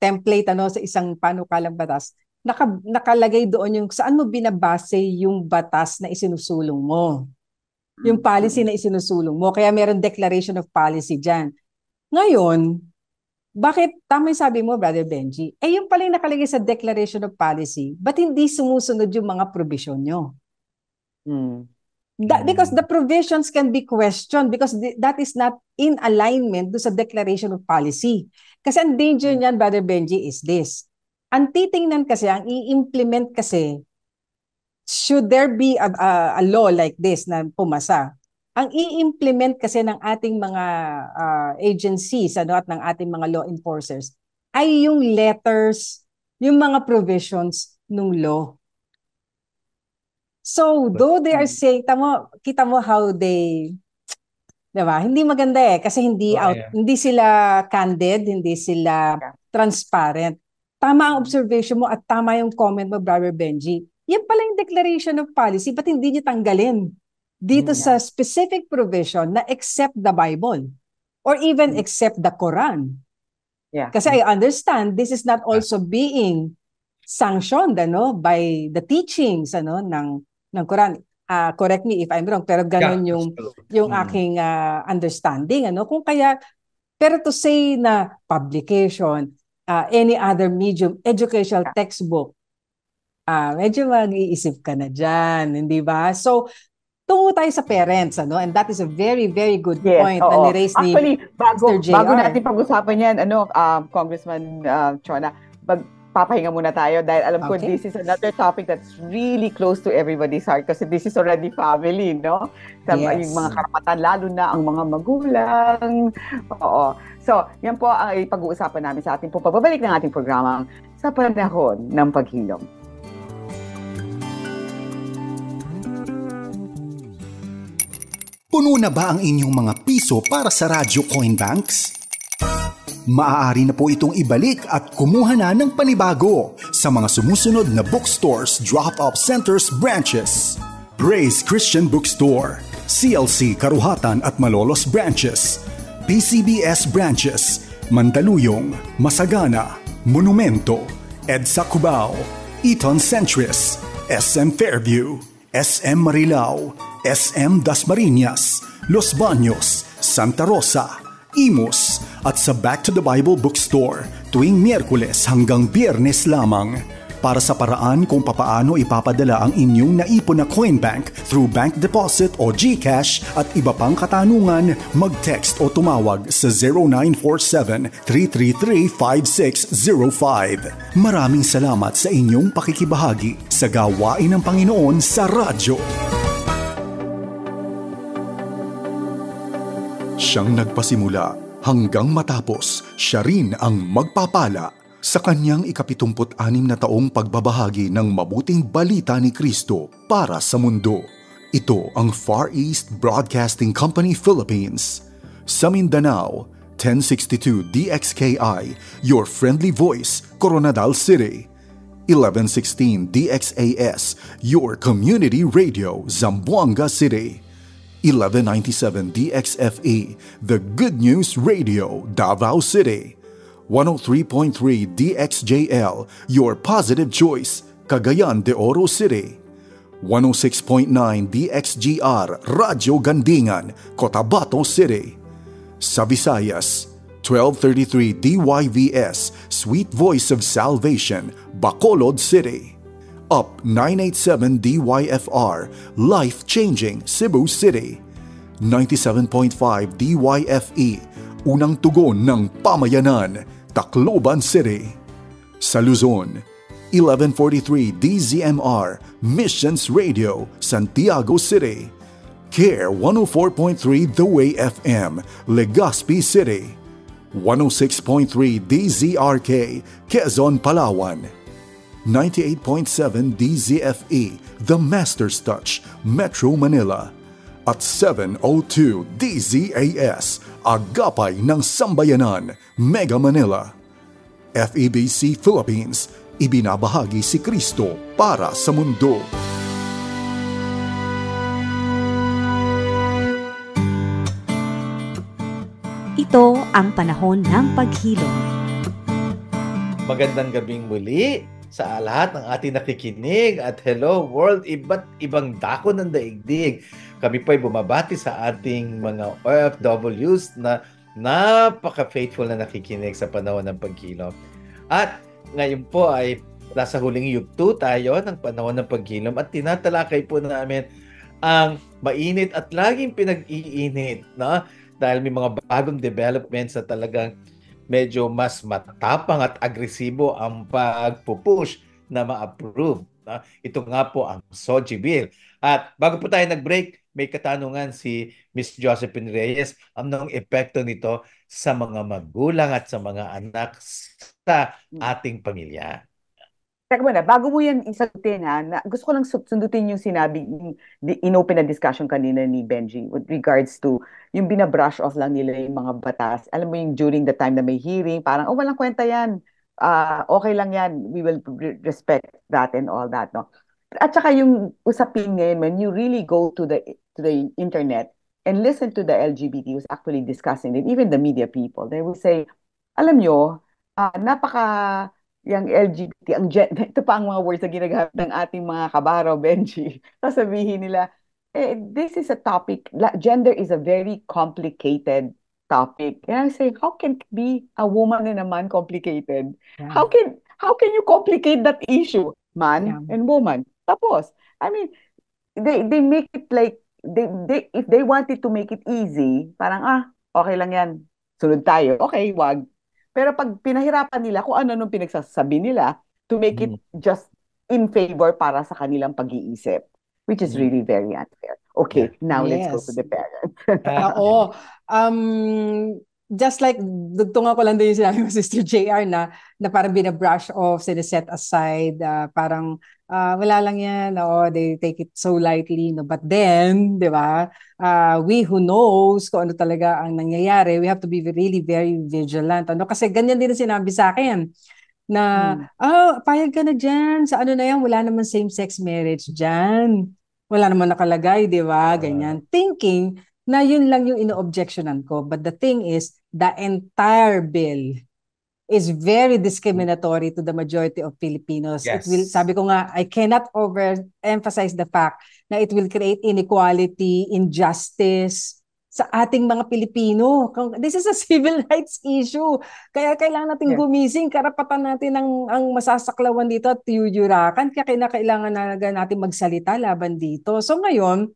template sa isang panukalang batas, nakalagay doon yung saan mo binabase yung batas na isinusulong mo. Yung policy na isinusulong mo. Kaya meron declaration of policy dyan. Ngayon, bakit, tama yung sabi mo, Brother Benji, yung pala yung nakalagay sa declaration of policy, ba't hindi sumusunod yung mga provision nyo? Because the provisions can be questioned because that is not in alignment do sa declaration of policy. Kasi ang danger niyan, Brother Benji, is this. Ang titingnan kasi, ang i-implement kasi, should there be a law like this na pumasa, ang i-implement kasi ng ating mga agencies at ng ating mga law enforcers ay yung letters, yung mga provisions ng law. So, though they are saying, kita mo how they, diba? Hindi maganda kasi hindi sila candid, hindi sila transparent. Tama ang observation mo at tama yung comment mo, Brother Benji. Yan pala yung declaration of policy, ba't hindi niyo tanggalin dito sa specific provision na accept the Bible or even accept the Quran? Kasi I understand this is not also being sanctioned by the teachings ng Quran. Correct me if I'm wrong, pero ganun yung aking understanding. Kung kaya, pero to say na publication, any other medium, educational textbook, medyo mag-iisip ka na dyan, hindi ba? So, tungo tayo sa parents, and that is a very, very good point na ni-raise ni Mr. JR. Bago natin pag-usapan yan, Congressman Chona, papahinga muna tayo dahil alam ko this is another topic that's really close to everybody's heart kasi this is already family, no? Yung mga karapatan, lalo na ang mga magulang. Oo. So, yan po ang pag-uusapan namin sa ating pagbabalik ng ating programang Sa Panahon ng Paghilom. Puno na ba ang inyong mga piso para sa Radyo Coin Banks? Maaari na po itong ibalik at kumuha na ng panibago sa mga sumusunod na bookstores, drop-off centers, branches. Praise Christian Bookstore, CLC Karuhatan at Malolos branches, PCBS branches, Mandaluyong, Masagana, Monumento, EDSA Cubao, Eton Centris, SM Fairview, SM Marilao, SM Dasmariñas, Los Baños, Santa Rosa, Imus at sa Back to the Bible Bookstore tuwing Miyerkules hanggang Biyernes lamang. Para sa paraan kung papaano ipapadala ang inyong naipon na coin bank through bank deposit o GCash at iba pang katanungan, mag-text o tumawag sa 0947-333-5605. Maraming salamat sa inyong pakikibahagi sa gawain ng Panginoon sa radyo. Siyang nagpasimula hanggang matapos, siya rin ang magpapala. Sa kanyang 76 na taong pagbabahagi ng mabuting balita ni Kristo para sa mundo. Ito ang Far East Broadcasting Company Philippines. Sa Mindanao, 1062 DXKI, your friendly voice, Coronadal City. 1116 DXAS, your community radio, Zamboanga City. 1197 DXFE, the Good News Radio, Davao City. 103.3 DXJL, your positive choice, Cagayan de Oro City. 106.9 DXGR, Radyo Gandingan, Cotabato City. Sa Visayas, 1233 DYVS, Sweet Voice of Salvation, Bacolod City. Up 987 DYFR, life-changing Cebu City. 97.5 DYFE, unang tugon ng pamayanan, Tacloban City. Sa Luzon, 1143 DZMR, Missions Radio, Santiago City. CARE 104.3 The Way FM, Legazpi City. 106.3 DZRK, Quezon, Palawan. 98.7 DZFE, The Master's Touch, Metro Manila. At 702 DZAS, Agapay ng Sambayanan, Mega Manila. FEBC Philippines, ibinabahagi si Kristo para sa mundo. Ito ang panahon ng paghilom. Magandang gabing muli sa lahat ng ating nakikinig at hello world, iba't ibang dako ng daigdig. Kami po'y bumabati sa ating mga OFWs na napaka-faithful na nakikinig sa panahon ng paghilom. At ngayon po ay nasa huling yugto tayo ng panahon ng paghilom at tinatalakay po namin ang mainit at laging pinag-iinit, no? Dahil may mga bagong developments na talagang medyo mas matapang at agresibo ang pagpupush na ma-approve. Ito nga po ang SOGI Bill. At bago po tayo nag-break, may katanungan si Miss Josephine Reyes. Anong epekto nito sa mga magulang at sa mga anak sa ating pamilya? Teka muna, bago mo yan isagutin gusto ko lang sundutin yung sinabi, in-open na discussion kanina ni Benji with regards to yung binabrush off lang nila yung mga batas. Alam mo yung during the time na may hearing, parang, walang kwenta yan. Okay lang yan. We will respect that and all that, no? At saka yung usapin ngayon, when you really go to the internet and listen to the LGBT who's actually discussing it, even the media people, they will say, alam nyo, napaka yung LGBT, ito pa ang mga words na ginagamit ng ating mga kabaro, Benji. Sasabihin nila, this is a topic, gender is a very complicated topic. And I say, how can it be a woman and a man complicated? Yeah. How can you complicate that issue, man and woman? Tapos, I mean, they make it like, they if they wanted to make it easy, parang, okay lang yan, sunod tayo. Okay, wag. Pero pag pinahirapan nila kung ano nung pinagsasabi nila to make it just in favor para sa kanilang pag-iisip, which is really very unfair. Okay, now let's go to the parents. Just like, dugtungan ko lang din yung sinabi mo, Sister JR, na parang binabrush off, siniset aside, parang wala lang yan, they take it so lightly. No? But then, di ba, we who knows kung ano talaga ang nangyayari, we have to be really very vigilant. Kasi ganyan din ang sinabi sa akin, na, payag ka na dyan, sa ano na yan, wala naman same-sex marriage dyan. Wala naman nakalagay, di ba, ganyan. Thinking na yun lang yung ino-objectionan ko. But the thing is, the entire bill is very discriminatory to the majority of Filipinos. Yes. It will, sabi ko nga, I cannot overemphasize the fact na it will create inequality, injustice sa ating mga Pilipino. This is a civil rights issue. Kaya kailangan natin gumising, karapatan natin ang masasaklawan dito at tiyuyurakan. Kaya kailangan natin magsalita laban dito. So ngayon,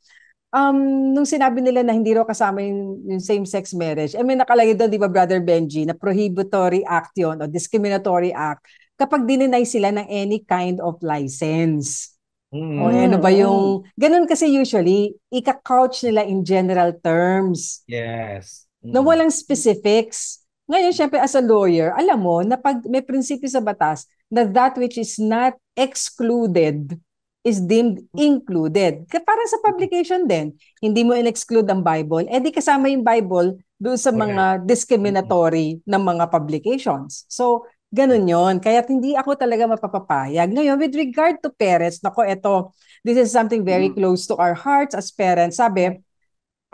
nung sinabi nila na hindi raw kasama yung same-sex marriage, may nakalagay doon, di ba, Brother Benji, na prohibitory act yun o discriminatory act kapag dininay sila ng any kind of license. O ano ba yung... Ganun kasi usually, ika-couch nila in general terms. Yes. Na walang specifics. Ngayon, syempre, as a lawyer, alam mo na pag may prinsipyo sa batas na that which is not excluded is deemed included. Para sa publication din, hindi mo in-exclude ang Bible, di kasama yung Bible doon sa mga discriminatory na mga publications. So, ganun yon. Kaya hindi ako talaga mapapapayag. Ngayon, with regard to parents, this is something very close to our hearts as parents. Sabi,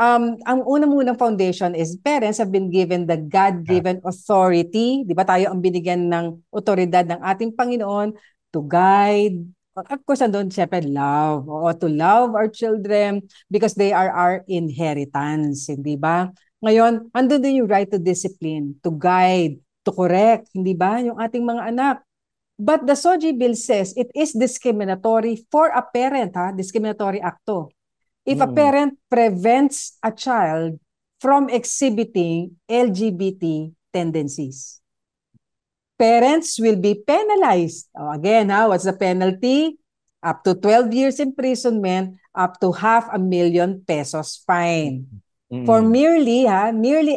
ang unang foundation is parents have been given the God-given authority. Di ba tayo ang binigyan ng otoridad ng ating Panginoon to guide. Of course, andun siyempre love. To love our children because they are our inheritance. Hindi ba? Ngayon, andun din yung right to discipline, to guide, to correct. Hindi ba? Yung ating mga anak. But the SOGI bill says it is discriminatory for a parent, discriminatory acto. If a parent prevents a child from exhibiting LGBT tendencies. Parents will be penalized. Again, what's the penalty? Up to 12 years imprisonment, up to 500,000 pesos fine. For merely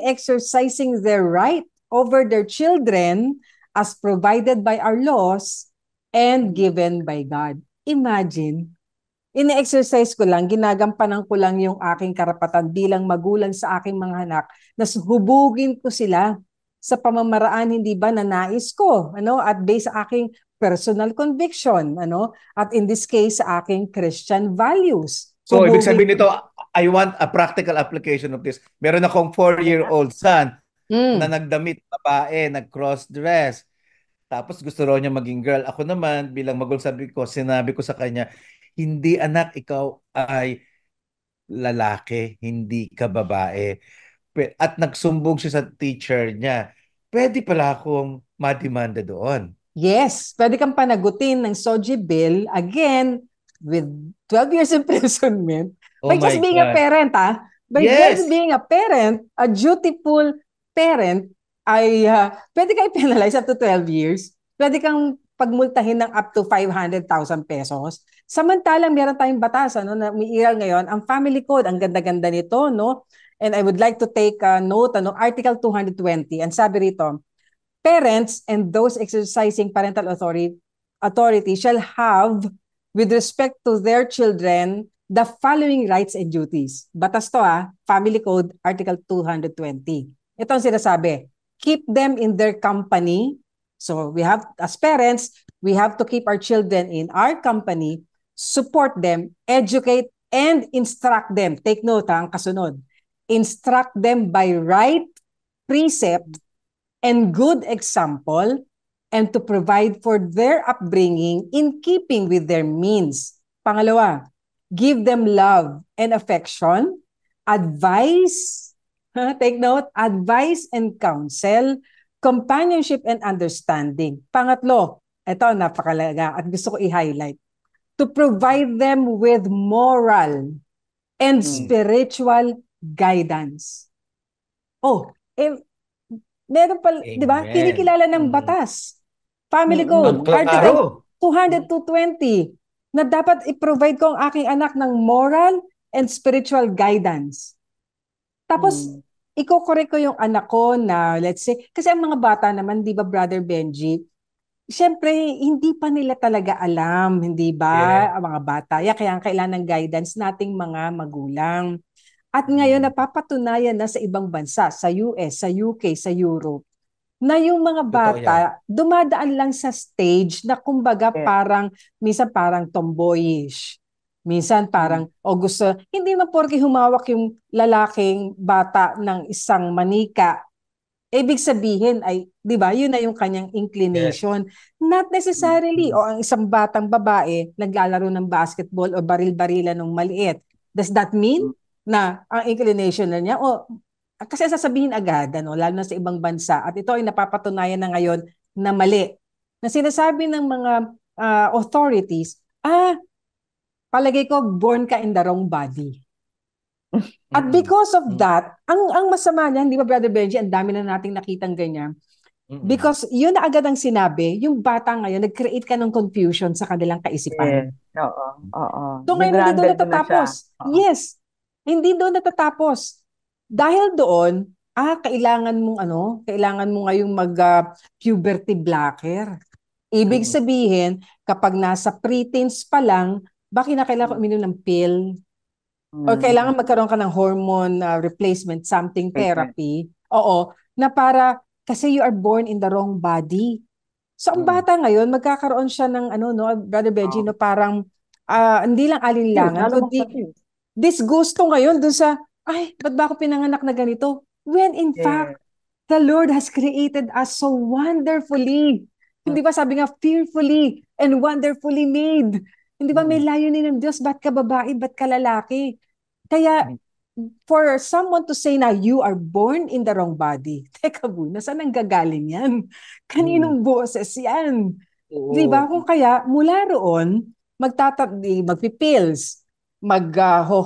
exercising their right over their children as provided by our laws and given by God. Imagine, ine-exercise ko lang, ginagampanan ko lang yung aking karapatan bilang magulang sa aking mga anak, na hubugin ko sila sa pamamaraan hindi ba na nais ko, at based sa aking personal conviction, at in this case sa aking Christian values. So ibig sabihin nito, I want a practical application of this. Meron akong 4-year-old son na nagdamit babae, nag-cross-dress. Tapos gusto raw niya maging girl. Ako naman, bilang magulang, sinabi ko sa kanya, hindi anak, ikaw ay lalaki, hindi ka babae. At nagsumbong siya sa teacher niya. Pwede pala akong mademanda doon. Yes, pwede kang panagutin ng SOGI bill, again, with 12 years imprisonment, by just being a parent, By just being a parent, a dutiful parent, ay pwede ka i-penalize up to 12 years. Pwede kang pagmultahin ng up to 500,000 pesos. Samantalang meron tayong batas na umiiral ngayon, ang family code, ang ganda-ganda nito, no? And I would like to take a note, Article 220, and sabi rito, parents and those exercising parental authority shall have, with respect to their children, the following rights and duties. Batas to, Family Code, Article 220. Ito ang sinasabi, keep them in their company. So we have, as parents, we have to keep our children in our company, support them, educate, and instruct them. Take note, ang kasunod. Instruct them by right, precept, and good example, and to provide for their upbringing in keeping with their means. Pangalawa, give them love and affection, advice, take note, advice and counsel, companionship and understanding. Pangatlo, ito napakalaga at gusto ko i-highlight, to provide them with moral and spiritual guidance. Meron pala, di ba? Kinikilala ng batas. Family Code, Article 220, na dapat i-provide ko ang aking anak ng moral and spiritual guidance. Tapos, iko-correct ko yung anak ko na, let's say, kasi ang mga bata naman, di ba, Brother Benji, siyempre, hindi pa nila talaga alam, hindi ba, ang mga bata. Kaya kailangan ng guidance nating mga magulang. At ngayon, napapatunayan na sa ibang bansa, sa US, sa UK, sa Europe, na yung mga bata, dumadaan lang sa stage na kumbaga minsan parang tomboyish. Minsan parang, gusto, hindi man porke humawak yung lalaking bata ng isang manika, ibig sabihin ay, di ba, yun na yung kanyang inclination. Not necessarily, o ang isang batang babae, naglalaro ng basketball o baril-barilan ng maliit. Does that mean na ang inclination na niya, kasi sasabihin agad, lalo na sa ibang bansa, at ito ay napapatunayan na ngayon na mali. Na sinasabi ng mga authorities, palagay ko, born ka in the wrong body. At because of that, ang masama niyan, di ba, Brother Benji, ang dami na nating nakitang ganyan. Because yun na agad ang sinabi, yung bata ngayon, nag-create ka ng confusion sa kanilang kaisipan. So ngayon, hindi doon natatapos. Yes. Hindi doon natatapos. Dahil doon, kailangan mo ngayong mag-puberty blocker. Ibig sabihin, kapag nasa preteens pa lang, bakit na kailangan uminom ng pill? O kailangan magkaroon ka ng hormone replacement, something therapy. Na para, kasi you are born in the wrong body. So ang bata ngayon, magkakaroon siya ng, Brother Benji, parang, hindi lang alinlangan, kundi disgusto ngayon dun sa, ba't ba ako pinanganak na ganito? When in fact, the Lord has created us so wonderfully. Hindi ba sabi nga, fearfully and wonderfully made. Hindi ba may layunin ng Diyos, ba't ka babae, ba't ka lalaki? Kaya, for someone to say na you are born in the wrong body, teka muna, saan ang gagaling yan? Kaninong boses yan? Di ba? Kung kaya, mula roon, magpipills,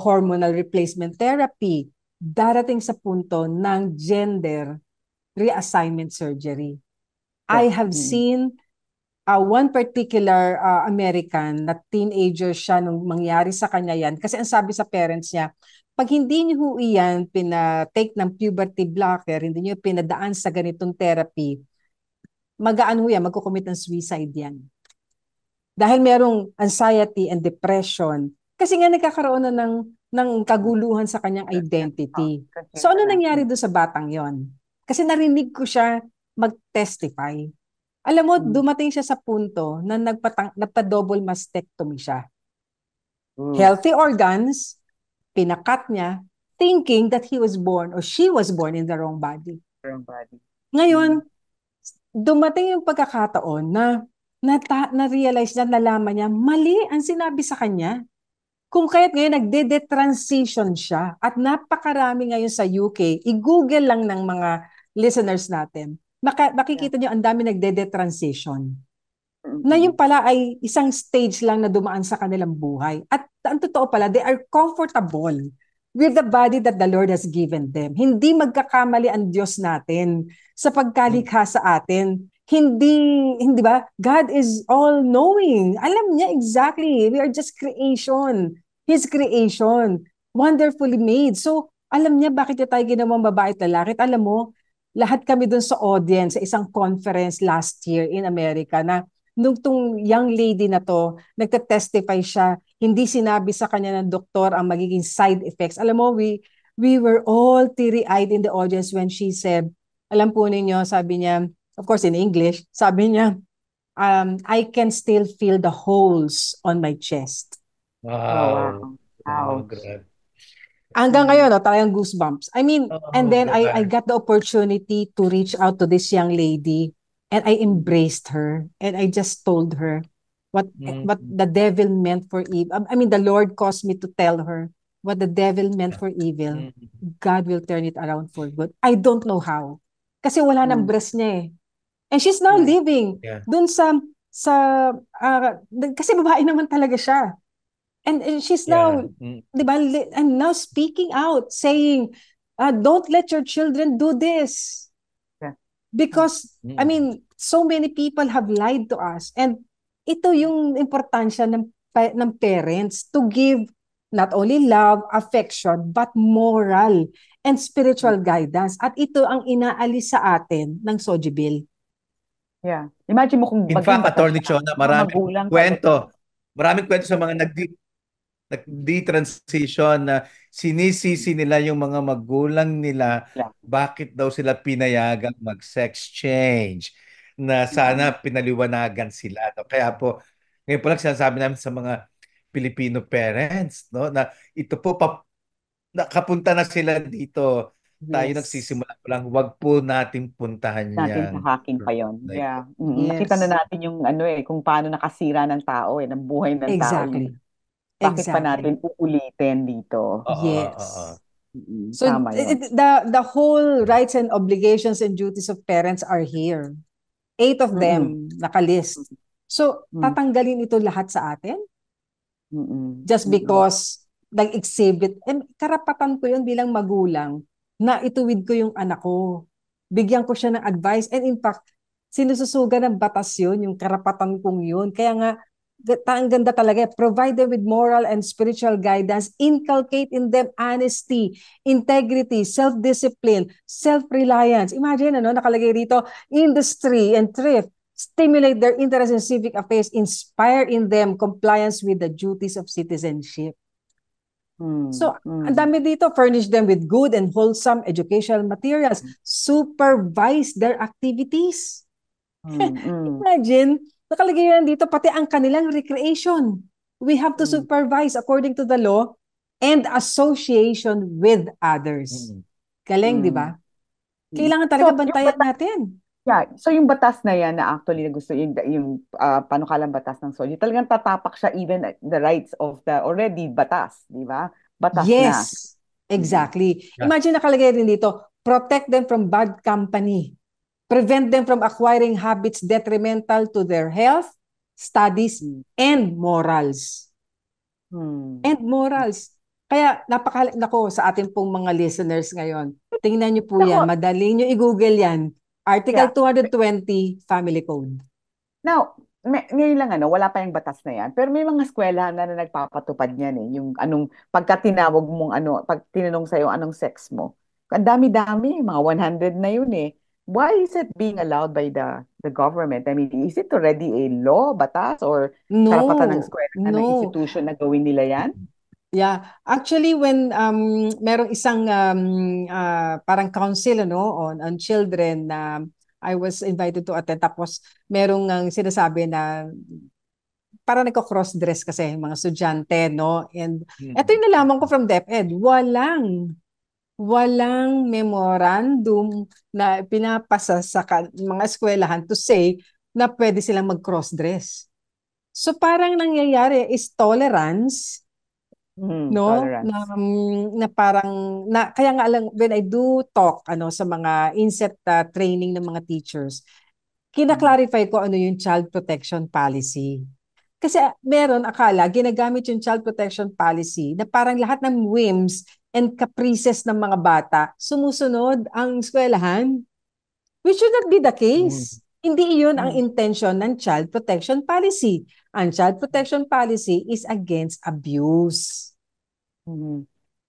hormonal replacement therapy, darating sa punto ng gender reassignment surgery. I have seen one particular American na teenager siya nung mangyari sa kanya yan. Kasi ang sabi sa parents niya, pag hindi niyo ho iyan pinatake ng puberty blocker, hindi niyo pinadaan sa ganitong therapy, magaan ho yan, magkukumit ng suicide yan. Dahil merong anxiety and depression. Kasi nga nagkakaroon na ng kaguluhan sa kanyang identity. So ano nangyari doon sa batang yon? Kasi narinig ko siya mag-testify. Alam mo, dumating siya sa punto na nagpa-double mastectomy siya. Healthy organs, pinakat niya, thinking that he was born or she was born in the wrong body. Ngayon, dumating yung pagkakataon na-realize niya, nalaman niya, mali ang sinabi sa kanya. Kung kaya't ngayon nagde-transition siya at napakarami ngayon sa UK, i-google lang ng mga listeners natin, makikita niyo ang dami nagde-transition. Na yung pala ay isang stage lang na dumaan sa kanilang buhay. At ang totoo pala, they are comfortable with the body that the Lord has given them. Hindi magkakamali ang Diyos natin sa pagkalikha sa atin. Hindi ba? God is all-knowing. Alam niya exactly. We are just creation. His creation. Wonderfully made. So, alam niya bakit niya tayo ginawang babae at lalaki. At alam mo, lahat kami dun sa audience sa isang conference last year in America na nung tong young lady na to, nagte-testify siya, hindi sinabi sa kanya ng doktor ang magiging side effects. Alam mo, we were all teary-eyed in the audience when she said, alam po ninyo, sabi niya, of course in English, sabi niya, I can still feel the holes on my chest. Wow. Grabe. Hanggang ngayon, talagang goosebumps. I mean, and then I got the opportunity to reach out to this young lady and I embraced her and I just told her what the devil meant for evil. I mean, the Lord caused me to tell her what the devil meant for evil. God will turn it around for good. I don't know how. Kasi wala nang breast niya eh. And she's now living dun sa kasi babae naman talaga siya. And she's now, di ba, and now speaking out, saying, don't let your children do this. Because, I mean, so many people have lied to us. And ito yung importansya ng parents to give not only love, affection, but moral and spiritual guidance. At ito ang inaalis sa atin ng Soji Bill. Yeah. Imagine mo kung in fact, Attorney Chona, maraming kwento sa mga nagdi-transition na sinisisi nila yung mga magulang nila bakit daw sila pinayagang mag-sex change na sana pinaliwanagan sila. No? Kaya po, ngayon po lang sinasabi namin sa mga Filipino parents no, na ito po, nakapunta na sila dito. Tayo nagsisimula po lang, wag po natin puntahan yan. Natin tahakin pa yun. Yeah. Nakita na natin yung kung paano nakasira ng tao, ng buhay ng tao. Bakit pa natin uulitin dito? Yes. So the whole rights and obligations and duties of parents are here. 8 of them nakalist. So tatanggalin ito lahat sa atin? Just because nag-exhibit. Karapatan ko yun bilang magulang na ituwid ko yung anak ko. Bigyan ko siya ng advice. And in fact, sinususugan ng batas yun, yung karapatan kong yun. Kaya nga, ang ganda talaga, provide them with moral and spiritual guidance, inculcate in them honesty, integrity, self-discipline, self-reliance. Imagine, nakalagay rito, industry and thrift, stimulate their interest in civic affairs, inspire in them compliance with the duties of citizenship. So, ang dami dito, furnish them with good and wholesome educational materials, supervise their activities. Imagine, nakalagay yan dito, pati ang kanilang recreation. We have to supervise according to the law and association with others. Galing, di ba? Kailangan talaga bantayan natin. Yeah, so yung batas na yan na actually na gusto yung panukalang batas ng SOGI, talagang tatapak siya even the rights of the already batas, di ba? Batas na. Exactly. Imagine nakalagay rin dito, protect them from bad company. prevent them from acquiring habits detrimental to their health, studies, and morals. And morals. Kaya nako sa ating pong mga listeners ngayon, tingnan niyo po yan, madali niyo i-google yan. Article 220, Family Code. Now, ngayon lang wala pa yung batas na yan. Pero may mga eskwelahan na nagpapatupad niyan eh. Yung pagka tinawag mong pag tinanong sa'yo anong sex mo. Ang dami-dami, mga 100 na yun eh. Why is it being allowed by the government? I mean, is it already a law, batas, or karapatan ng eskwelahan ng institution na gawin nila yan? Yeah, actually when merong isang parang council on children na I was invited to attend, tapos merong sinasabi na parang nagko-cross dress kasi mga estudyante, no? And ito yung nalaman ko from DepEd, walang memorandum na pinapasa sa mga eskwelahan to say na pwede silang mag-cross dress. So parang nangyayari is tolerance, no, na parang kaya nga alam, when I do talk sa mga inset training ng mga teachers, kina-clarify ko ano yung child protection policy. Kasi meron akala ginagamit yung child protection policy na parang lahat ng whims and caprices ng mga bata sumusunod ang eskwelahan, which should not be the case. Hindi iyon ang intention ng child protection policy. Ang child protection policy is against abuse.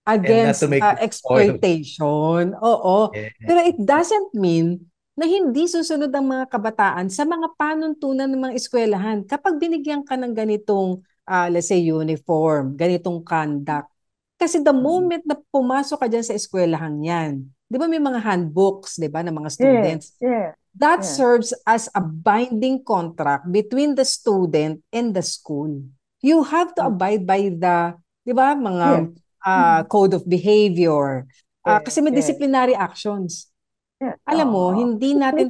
Against exploitation. Oo. Pero it doesn't mean na hindi susunod ang mga kabataan sa mga panuntunan ng mga eskwelahan. Kapag binigyan ka ng ganitong, let's say, uniform, ganitong conduct. Kasi the moment na pumasok ka dyan sa eskwelahan yan, di ba may mga handbooks, di ba, ng mga students? That serves as a binding contract between the student and the school. You have to abide by the, di ba, mga code of behavior. Kasi may disciplinary actions. Alam mo, hindi natin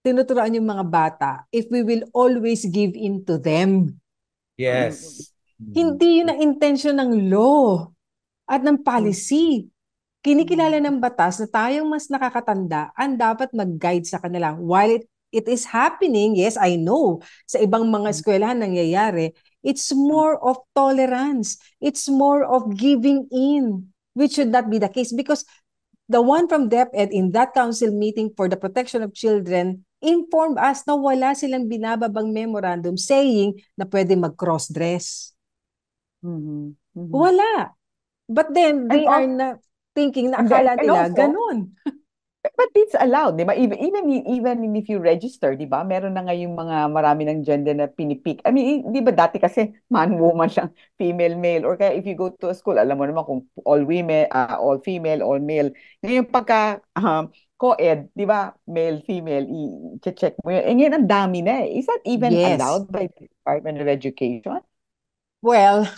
tinuturuan yung mga bata if we will always give in to them. Yes. Hindi yun ang intention ng law at ng policy. Kinikilala ng batas na tayong mas nakakatanda ang dapat mag-guide sa kanila. While it is happening, yes, I know, sa ibang mga eskwelahan nangyayari, it's more of tolerance. It's more of giving in, which should not be the case because the one from DepEd in that council meeting for the protection of children informed us na wala silang binababang memorandum saying na pwede mag-cross-dress. Wala. But then, they are not thinking na akala nila ganun. But it's allowed, di ba? Even if you register, di ba? Meron na ngayong mga marami ng gender na pinipik. I mean, di ba dati kasi man-woman lang, female-male. Or kaya if you go to a school, alam mo naman kung all women, all female, all male. Ngayon pagka co-ed, di ba? Male-female, i-check mo yun. Ngayon ang dami na eh. Is that even allowed by the Department of Education? Well,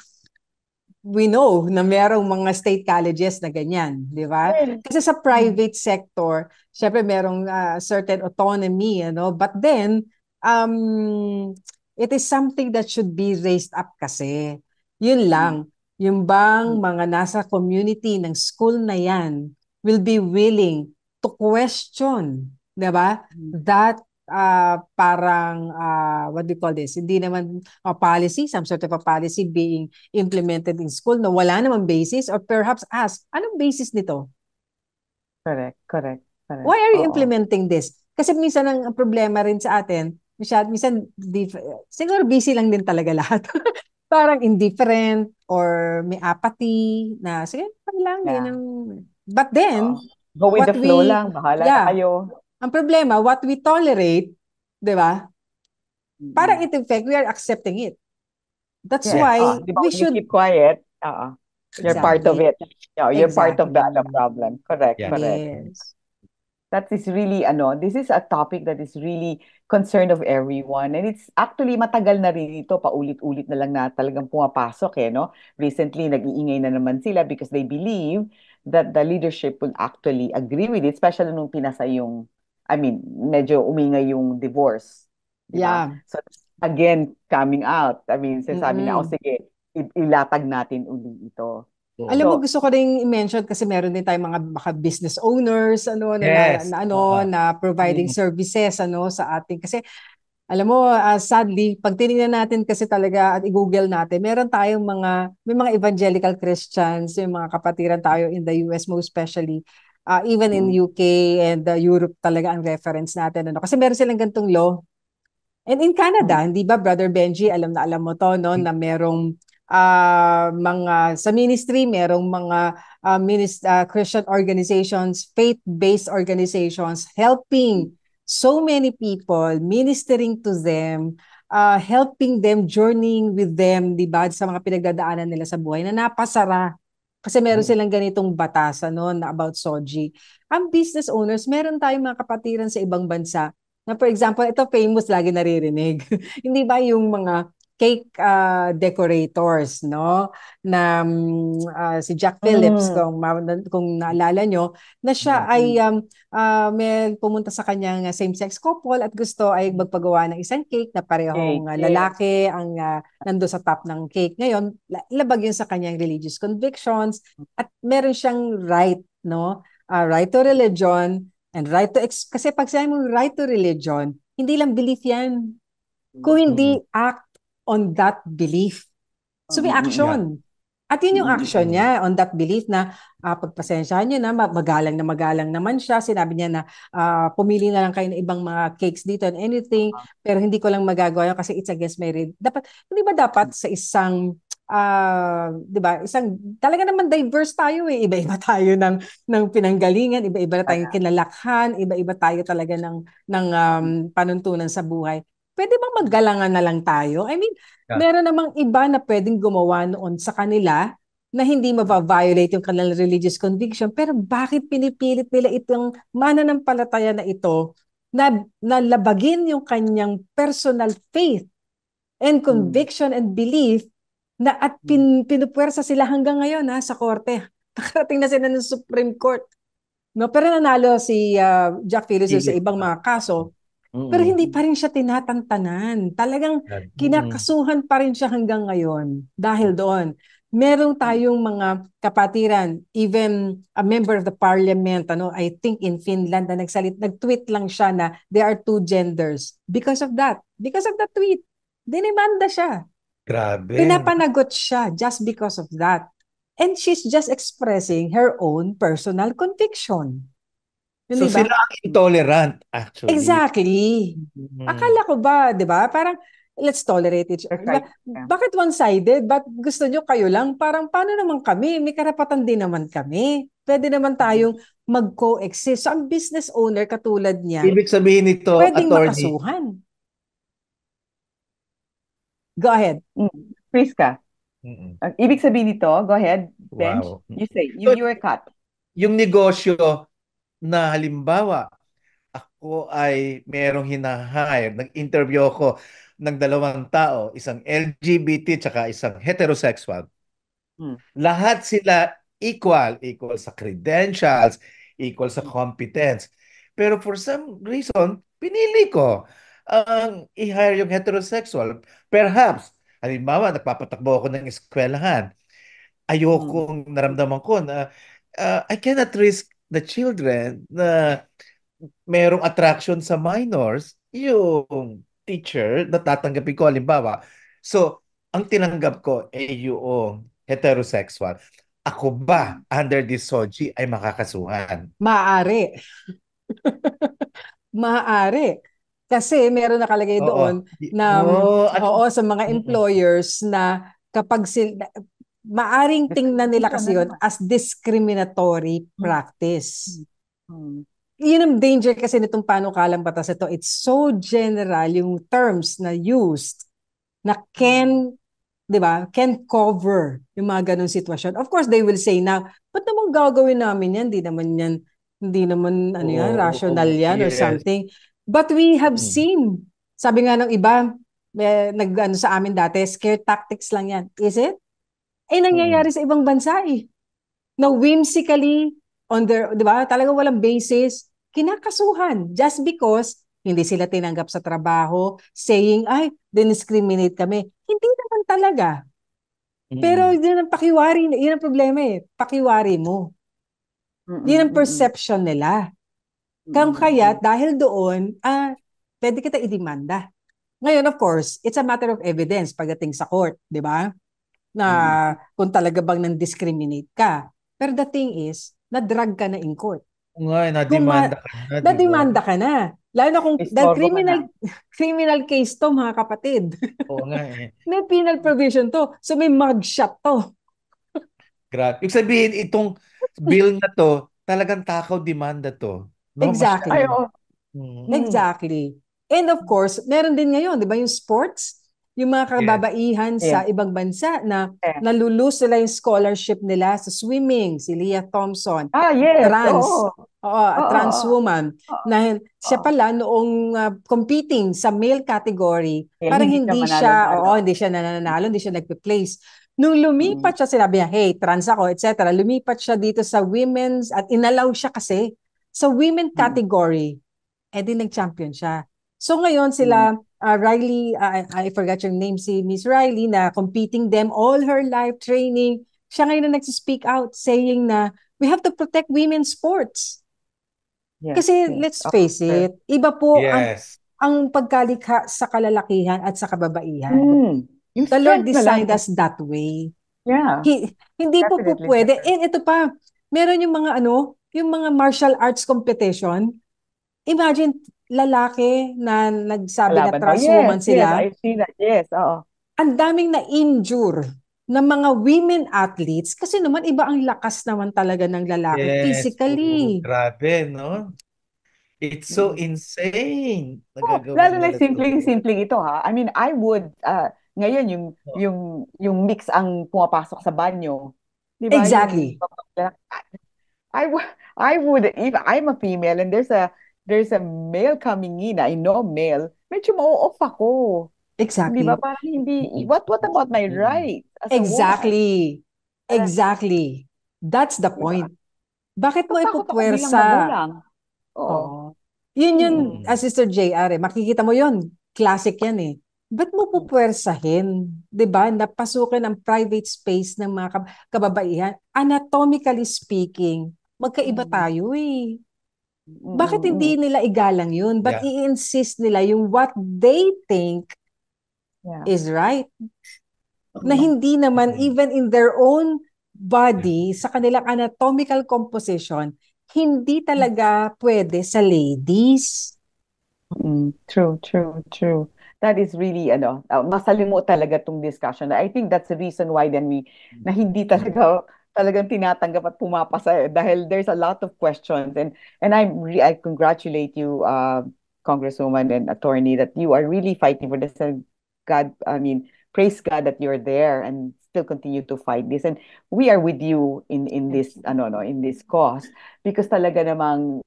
we know na merong mga state colleges na ganyan, di ba? Kasi sa private sector, syempre merong certain autonomy, but then, it is something that should be raised up kasi. Yun lang, yung bang mga nasa community ng school na yan will be willing to question, di ba? That parang what do you call this? Hindi naman a policy, some sort of a policy being implemented in school na wala namang basis, or perhaps ask, anong basis nito? Correct. Why are you implementing this? Kasi minsan ang problema rin sa atin, minsan siguro busy lang din talaga lahat. Parang indifferent or may apathy na sige, lang yun. But then, go with the flow lang, bahala na kayo. Ang problema, what we tolerate, di ba? Parang in effect, we are accepting it. That's why we should keep quiet. You're part of it. You're part of the problem. Correct. Yes. That is really, this is a topic that is really concern of everyone. And it's actually matagal na rin ito, paulit-ulit na lang na talagang pumapasok no? Recently, nag-iingay na naman sila because they believe that the leadership will actually agree with it, especially nung pinasa yung medyo umingay yung divorce. Diba? So, again, coming out. Sinasabi na, sige, ilatag natin uli ito. Alam mo, So, gusto ko ring i-mention kasi meron din tayong mga baka business owners Yes. na providing Mm. services sa ating kasi alam mo, sadly, pag tinignan natin kasi talaga at i-google natin, may mga evangelical Christians, yung mga kapatiran tayo in the US most especially, even in UK and Europe talaga ang reference natin. Kasi meron silang gantong law. And in Canada, hindi ba, Brother Benji, alam na alam mo to, no, na merong mga sa ministry, merong mga Christian organizations, faith-based organizations helping so many people, ministering to them, helping them, journeying with them, di ba, sa mga pinagdadaanan nila sa buhay na napasara. Kasi meron silang ganitong batas na about SOGI. Ang business owners, meron tayong mga kapatiran sa ibang bansa na for example, ito famous, lagi naririnig. Hindi ba yung mga cake decorators, no? Na si Jack Phillips, kung naalala nyo, na siya ay may pumunta sa kanyang same-sex couple at gusto ay magpagawa ng isang cake na parehong lalaki ang nando sa top ng cake. Ngayon, labag yun sa kanyang religious convictions at meron siyang right, no? Right to religion, and right to kasi pag sinabi mo right to religion, hindi lang belief yan. Kung hindi act on that belief. So may action. At yun yung action niya on that belief na pagpasensyahan niyo na magalang naman siya. Sinabi niya na pumili na lang kayo ng ibang mga cakes dito and anything, pero hindi ko lang magagawa yun kasi it's against my read. Dapat, hindi ba dapat sa isang 'di ba? Talaga naman diverse tayo eh. Iba-iba tayo ng pinanggalingan, iba-iba tayong kinalakhan, iba-iba tayo talaga ng panuntunan sa buhay. Pwede bang maggalangan na lang tayo? I mean, meron namang iba na pwedeng gumawa noon sa kanila na hindi ma-violate yung kanilang religious conviction, pero bakit pinipilit nila itong mananampalataya na ito na labagin yung kanyang personal faith and conviction and belief na at pinupuwersa sila hanggang ngayon sa korte. Nakarating na sila ng Supreme Court. No, pero nanalo si Jack Phillips sa ibang mga kaso. Pero hindi pa rin siya tinatantanan. Talagang kinakasuhan pa rin siya hanggang ngayon dahil doon. Meron tayong mga kapatiran, even a member of the parliament, I think in Finland, na nag-tweet lang siya na there are two genders. Because of that tweet, dinimanda siya. Grabe. Pinapanagot siya just because of that. And she's just expressing her own personal conviction. So sila ang intolerant, actually. Exactly. Akala ko ba, di ba? Parang, let's tolerate each other. Bakit one-sided? Ba't gusto nyo kayo lang? Parang, paano naman kami? May karapatan din naman kami. Pwede naman tayong mag-coexist. So, ang business owner katulad niya, ibig sabihin nito, pwedeng attorney, makasuhan. Go ahead. Priska. Ibig sabihin nito, go ahead, Benj. Wow. You say, you were cut. Yung negosyo na halimbawa, ako ay merong hinahire, nag-interview ako ng dalawang tao, isang LGBT tsaka isang heterosexual. Lahat sila equal sa credentials, equal sa competence. Pero for some reason, pinili ko ang i-hire yung heterosexual. Perhaps, halimbawa, nagpapatakbo ako ng eskwelahan. Ayokong naramdaman ko na I cannot risk the children na merong attraction sa minors, yung teacher na tatanggapin ko, halimbawa. So, ang tinanggap ko ay yung heterosexual. Ako ba, under this SOGI, ay makakasuhan? Maaari. Maaari. Kasi meron nakalagay doon na sa mga employers na kapag maaring tingnan nila kasi yun as discriminatory practice. Yun ang danger kasi nitong panukalang batas ito. It's so general yung terms na used na di ba, can cover yung mga ganong sitwasyon. Of course, they will say now, ba't naman gagawin namin yan? Hindi naman rational yan or something. But we have seen, sabi nga ng iba, nag-ano sa amin dati, scare tactics lang yan. Is it? Nangyayari sa ibang bansa eh. Na whimsically, di ba, talagang walang basis, kinakasuhan just because hindi sila tinanggap sa trabaho, saying, ay, discriminate kami. Hindi naman talaga. Pero Mm. yun ang pakiwari, yun ang problema eh. Pakiwari mo. Yun ang perception nila. Kaya dahil doon, pwede kita idemanda. Ngayon, of course, it's a matter of evidence pagdating sa court, di ba? Na kung talaga bang nang-discriminate ka. Pero the thing is, na-drag ka na in court. Oo nga, na-demanda ka na, di ba? Na-demanda ka na. Lalo na kung, dahil Istorbo ka na. criminal case to, mga kapatid. Oo nga eh. May penal provision to. So may mugshot to. Grabe. Ibig sabihin, itong bill na to, talagang takaw demanda to. No? Exactly. Ay, oo. Exactly. And of course, meron din ngayon, di ba, yung sports, yung mga kababaihan sa ibang bansa na nalulus nila yung scholarship nila sa swimming, si Leah Thompson, Yes. trans woman, na siya pala noong competing sa male category, parang hindi siya nananalo, hindi siya nagpe-place. Nung lumipat siya, sinabi niya, hey, trans ako, etc. Lumipat siya dito sa women's at inalaw siya kasi sa women category, di nag-champion siya. So ngayon sila, Riley, I forgot your name, si Miss Riley, na competing them all her life training. Siya ngayon na nag-speak out saying na we have to protect women's sports. Kasi let's face it, iba po ang pagkalikha sa kalalakihan at sa kababaihan. The Lord designed us that way. Yeah. Hindi po pwede. And ito pa, meron yung mga yung mga martial arts competition. Imagine, lalaki na nagsabi na trans woman sila. Yes, I see that. Yes, oo. Ang daming na-injure ng mga women athletes kasi naman iba ang lakas naman talaga ng lalaki physically. Grabe, no? It's so insane. Lalo na simpleng ito, ha? I mean, I would, ngayon yung mix ang pumapasok sa banyo. Diba? Exactly. I would, if I'm a female and there's a male coming in, I know male, medyo ma-off ako. Exactly. Di ba? Parang hindi, what about my right? Exactly. Exactly. That's the point. Bakit mo ipupwersa? Oo. Yun, Sister JR, makikita mo yun. Classic yan eh. Ba't mo pupwersahin? Diba? Napasukin ang private space ng mga kababaihan. Anatomically speaking, magkaiba tayo eh. Bakit hindi nila igalang yun? But i-insist nila yung what they think is right. Na hindi naman even in their own body, sa kanilang anatomical composition, hindi talaga pwede sa ladies. True. That is really, masalimuot talaga tong discussion. I think that's the reason why then na hindi talagang tinatanggap at pumapasa dahil there's a lot of questions and I congratulate you, Congresswoman and Attorney, that you are really fighting for this. God, I mean, praise God that you're there and still continue to fight this, and we are with you in this in this cause because talaga namang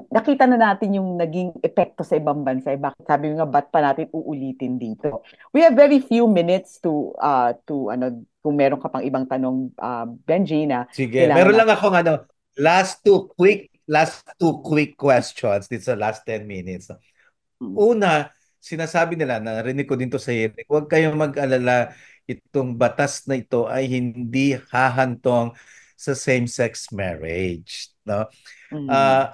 nakita na natin yung naging epekto sa ibang bansa. Bakit sabi nga, ba't pa natin uulitin dito? We have very few minutes to kung meron ka pang ibang tanong, Benji, na sige, meron lang akong last two quick questions dito sa last 10 minutes. Una, sinasabi nila, narinig ko din to sa hearing, huwag kayong mag-alala, itong batas na ito ay hindi hahantong sa same-sex marriage, no?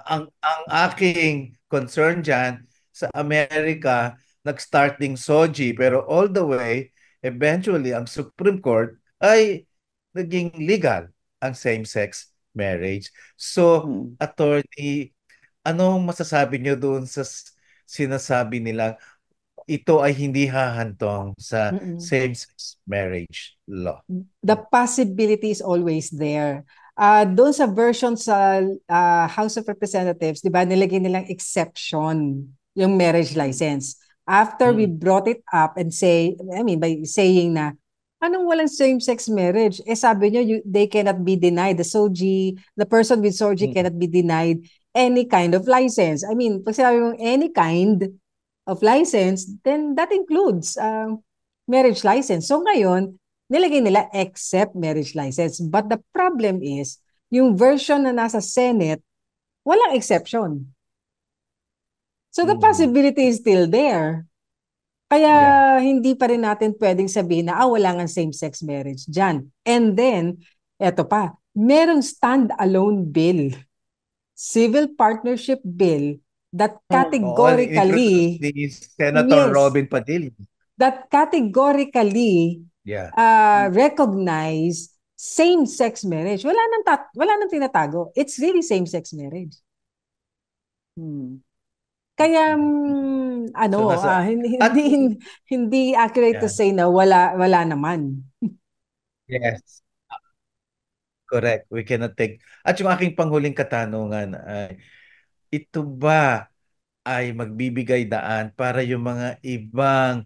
Ang aking concern dyan, sa Amerika, nag-start ding SOGI, pero all the way, eventually, ang Supreme Court ay naging legal ang same-sex marriage. So, attorney, anong masasabi niyo doon sa sinasabi nilang ito ay hindi hahantong sa same-sex marriage law? The possibility is always there. Doon sa version sa House of Representatives, di ba, nilagay nilang exception yung marriage license. After we brought it up and by saying na, anong walang same-sex marriage? Sabi nyo, they cannot be denied. The person with SOGI cannot be denied any kind of license. I mean, pag sinabi mong any kind of license, then that includes marriage license. So ngayon, nilagay nila except marriage license. But the problem is, yung version na nasa Senate, walang exception. So the possibility is still there. Kaya Yeah. hindi pa rin natin pwedeng sabihin na wala nga same-sex marriage dyan. And then, eto pa, merong stand-alone bill, civil partnership bill that Oo, introduce categorically, ni Senator yes, Robin Padilla. that categorically Yeah. recognize same-sex marriage. Wala nang tinatago. It's really same-sex marriage. Kaya So nasa hindi, at hindi accurate to yeah, say na wala naman. yes, correct. We cannot take. At yung aking panghuling katanungan ay ito ba ay magbibigay daan para yung mga ibang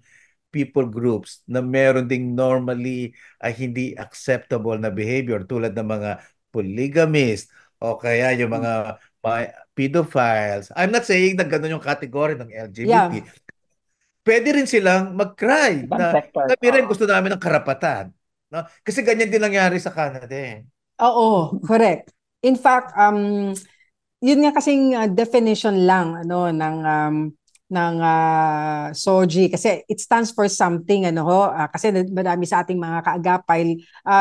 people groups na meron ding normally ay hindi acceptable na behavior tulad ng mga polygamist o kaya yung mga pedophiles. I'm not saying na gano'n yung category ng LGBT. Yeah. Pwede rin silang mag-cry Ibang na sectors. kami rin gusto namin ng karapatan. No? Kasi ganyan din nangyari sa Canada eh. Oo, correct. In fact, yun nga kasing definition lang ng SOGI kasi it stands for something kasi marami sa ating mga kaagapay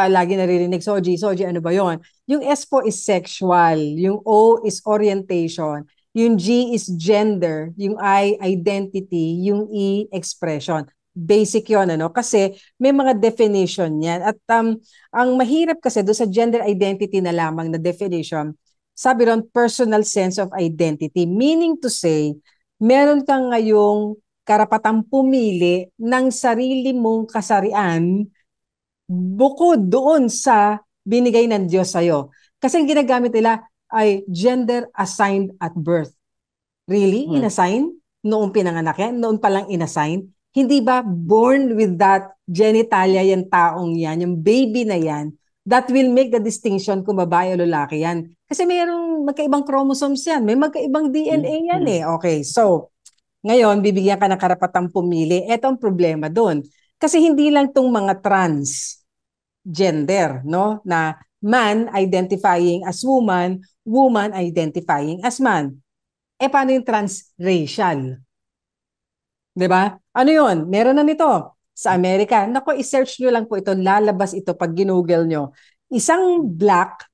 lagi naririnig SOGI ano ba yon? Yung S po is sexual, yung O is orientation, yung G is gender, yung I identity, yung E expression. Basic yon kasi may mga definition yan at ang mahirap kasi do sa gender identity na lamang na definition, sabi ron, personal sense of identity. Meaning to say, meron kang ngayong karapatang pumili ng sarili mong kasarian bukod doon sa binigay ng Diyos sa'yo. Kasi ang ginagamit nila ay gender assigned at birth. Really? Inassign? Noong pinanganak yan? Noon palang inassign? Hindi ba born with that genitalia yung taong yan, yung baby na yan, that will make the distinction kung babae o lalaki yan? Kasi mayroong magkaibang chromosomes yan. May magkaibang DNA yan eh. Okay, so, ngayon, bibigyan ka ng karapatang pumili. Ito ang problema doon. Kasi hindi lang tong mga transgender, no? Na man identifying as woman, woman identifying as man. Paano yung transracial? 'Di ba? Ano yun? Meron na nito sa Amerika. Nako, i-search nyo lang po ito. Lalabas ito pag ginugel nyo. Isang black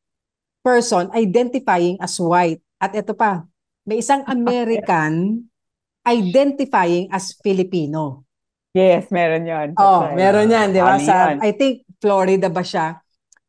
person identifying as white. At ito pa, may isang American identifying as Filipino. Yes, meron yun. Meron yan, di ba? Ali Sa, yan. I think, Florida ba siya?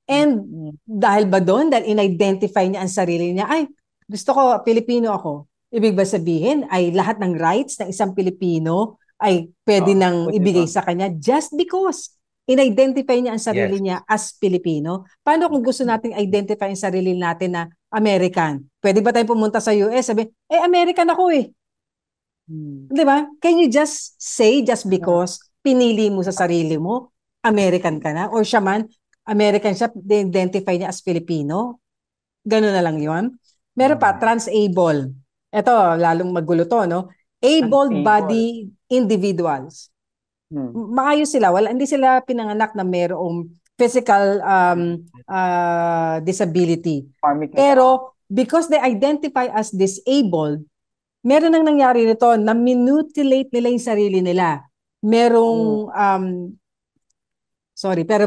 And dahil ba doon, dahil in-identify niya ang sarili niya, ay, gusto ko, Pilipino ako. Ibig ba sabihin ay lahat ng rights ng isang Pilipino ay pwede nang ibigay sa kanya just because in-identify niya ang sarili niya as Pilipino? Paano kung gusto nating identify ang sarili natin na American? Pwede ba tayong pumunta sa US, sabi, American ako eh. Di ba? Can you just say just because pinili mo sa sarili mo, American ka na? Or siya man, American siya, identify niya as Filipino? Ganun na lang yun. Meron pa, trans-able. Ito, lalong magulo to, no? Able-bodied individuals. Maayos sila. Hindi sila pinanganak na mayroong physical disability. Pero, because they identify as disabled, meron nang nangyari nito na mutilate nila yung sarili nila. Merong, pero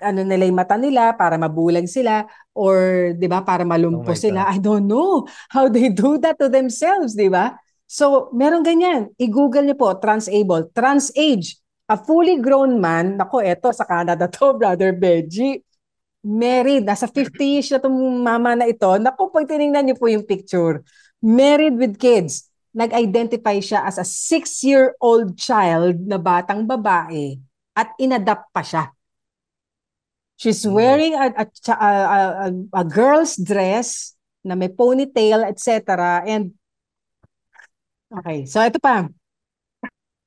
ano nila yung mata nila para mabulag sila or 'di ba para malumpo sila. I don't know how they do that to themselves, 'di ba? So, meron ganyan. I-Google niyo po trans-able, trans-age, a fully grown man. Nako, eto sa Canada to, Brother Benji. Married, nasa 50 years na itong mama na ito. Nako, pag tinignan niyo po yung picture. Married with kids. Nag-identify siya as a 6-year-old child na batang babae at inadapt pa siya. She's wearing a girl's dress na may ponytail, etc. And, okay, so ito pa.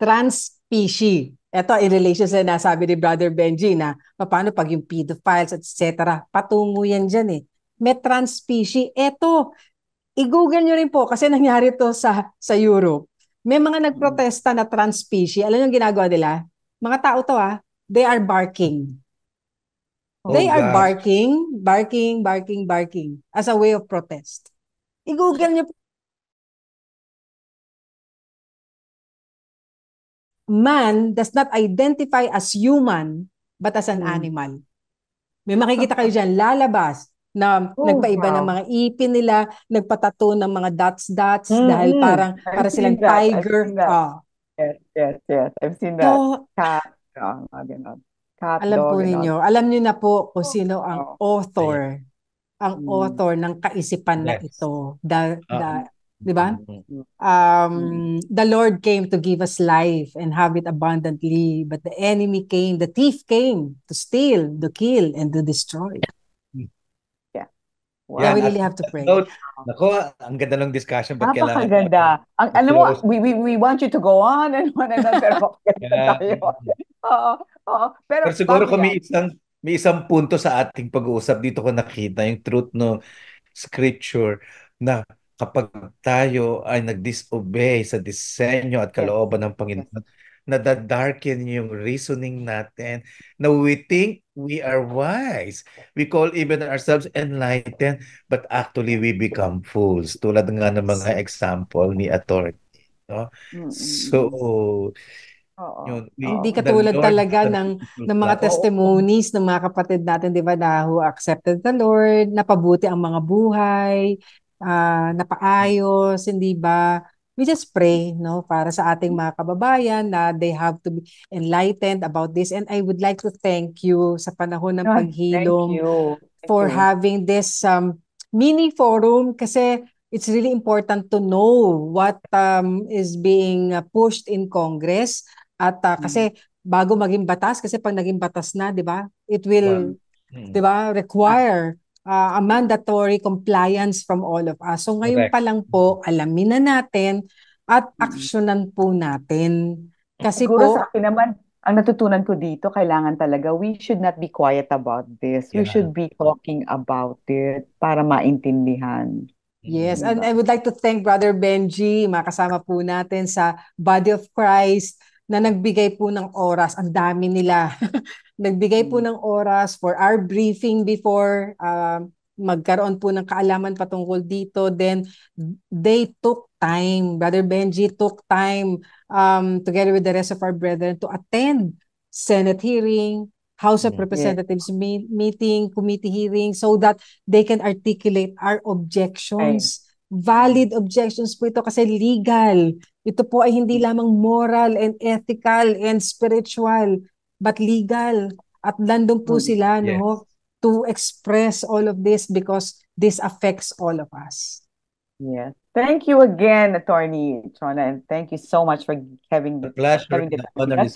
Trans-species. Ito, in relation sa nasabi ni Brother Benji na paano pag yung pedophiles, etc. Patungo yan dyan eh. May trans-species. Ito, i-Google nyo rin po kasi nangyari to sa Europe. May mga nagprotesta na trans-species. Alam yung ginagawa nila? Mga tao to they are barking. They are barking as a way of protest. I-Google nyo po. man does not identify as human but as an animal. May makikita kayo dyan, lalabas na nagpaiba ng mga ipin nila, nagpatato ng mga dots dahil para silang tiger. Yes. I've seen that. So, Cat, cat, alam po dog, ninyo, alam niyo na po kung sino ang author ng kaisipan na ito. Di ba? The Lord came to give us life and have it abundantly, but the enemy came, the thief came to steal, to kill, and to destroy. Wow. We really have to pray. Nako, ang ganda ng discussion. Napakaganda. Alam mo, we want you to go on and on and on, pero tayo. Pero siguro kung may isang punto sa ating pag-uusap dito ko nakita yung truth no scripture na kapag tayo ay nag-disobey sa disenyo at kalooban ng Panginoon, nadadarken yung reasoning natin na we think we are wise. We call even ourselves enlightened, but actually we become fools. Tulad nga ng mga example ni attorney. No? So, hindi katulad talaga ng mga testimonies ng mga kapatid natin, di ba, na who accepted the Lord, napabuti ang mga buhay, napaayos, hindi ba? We just pray, no, para sa ating mga kababayan na they have to be enlightened about this. And I would like to thank you sa panahon ng paghilom for having this mini forum kasi it's really important to know what is being pushed in Congress. At kasi bago maging batas, kasi pag naging batas na, di ba, it will, di ba, require a mandatory compliance from all of us. So ngayon pa lang po, alamin na natin at aksyonan po natin. Kasi siguro po, sa akin naman, ang natutunan ko dito, kailangan talaga, we should not be quiet about this. We should be talking about it para maintindihan. Yes, and I would like to thank Brother Benji, makasama po natin sa Body of Christ, na nagbigay po ng oras. Ang dami nila. Nagbigay po ng oras for our briefing before magkaroon po ng kaalaman patungkol dito. Then they took time. Brother Benji took time together with the rest of our brethren to attend Senate hearing, House of Representatives meeting, committee hearing, so that they can articulate our objections. Valid objections po ito kasi legal. Ito po ay hindi lamang moral and ethical and spiritual, but legal. At nandun po sila no, to express all of this because this affects all of us. Yes. Thank you again, Attorney Chona, and thank you so much for having the pleasure.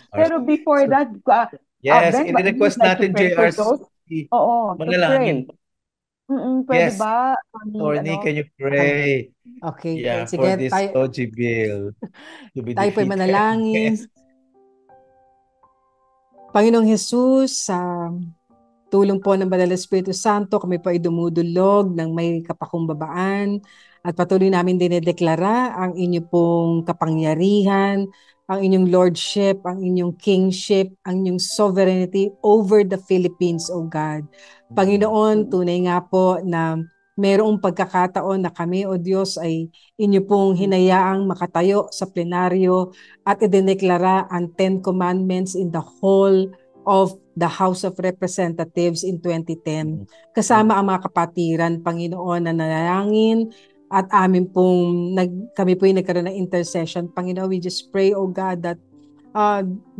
Pero before that, yes, i-request natin JR's manalangin. Pwede ba? Attorney, can you pray? Okay. Yeah, sige, for this OG bill to be tayo defeated. Tayo manalangin. Panginoong Jesus, tulong po ng Banal na Espiritu Santo, kami po ay dumudulog ng may kapakumbabaan at patuloy namin dinedeklara ang inyo pong kapangyarihan, ang inyong lordship, ang inyong kingship, ang inyong sovereignty over the Philippines, O God. Panginoon, tunay nga po na mayroong pagkakataon na kami, O Diyos, ay inyo pong hinayaang makatayo sa plenaryo at idineklara ang 10 Commandments in the whole of the House of Representatives in 2010. Kasama ang mga kapatiran, Panginoon, na nanalangin at kami po yung nagkaroon ng intercession. Panginoon, we just pray, O God, that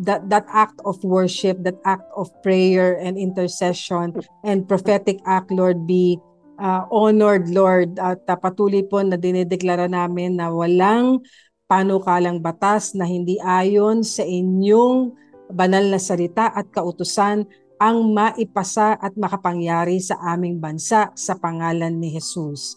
that act of worship, that act of prayer and intercession and prophetic act, Lord, be honored, Lord. At patuloy po na dinedeklara namin na walang panukalang batas na hindi ayon sa inyong banal na salita at kautusan ang maipasa at makapangyari sa aming bansa sa pangalan ni Jesus.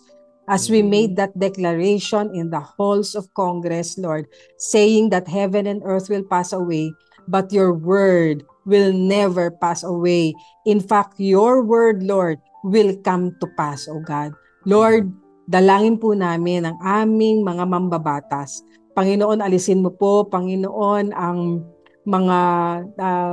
As we made that declaration in the halls of Congress, Lord, saying that heaven and earth will pass away, but your word will never pass away. In fact, your word, Lord, will come to pass, O God. Lord, dalangin po namin ang aming mga mambabatas. Panginoon, alisin mo po, Panginoon, ang mga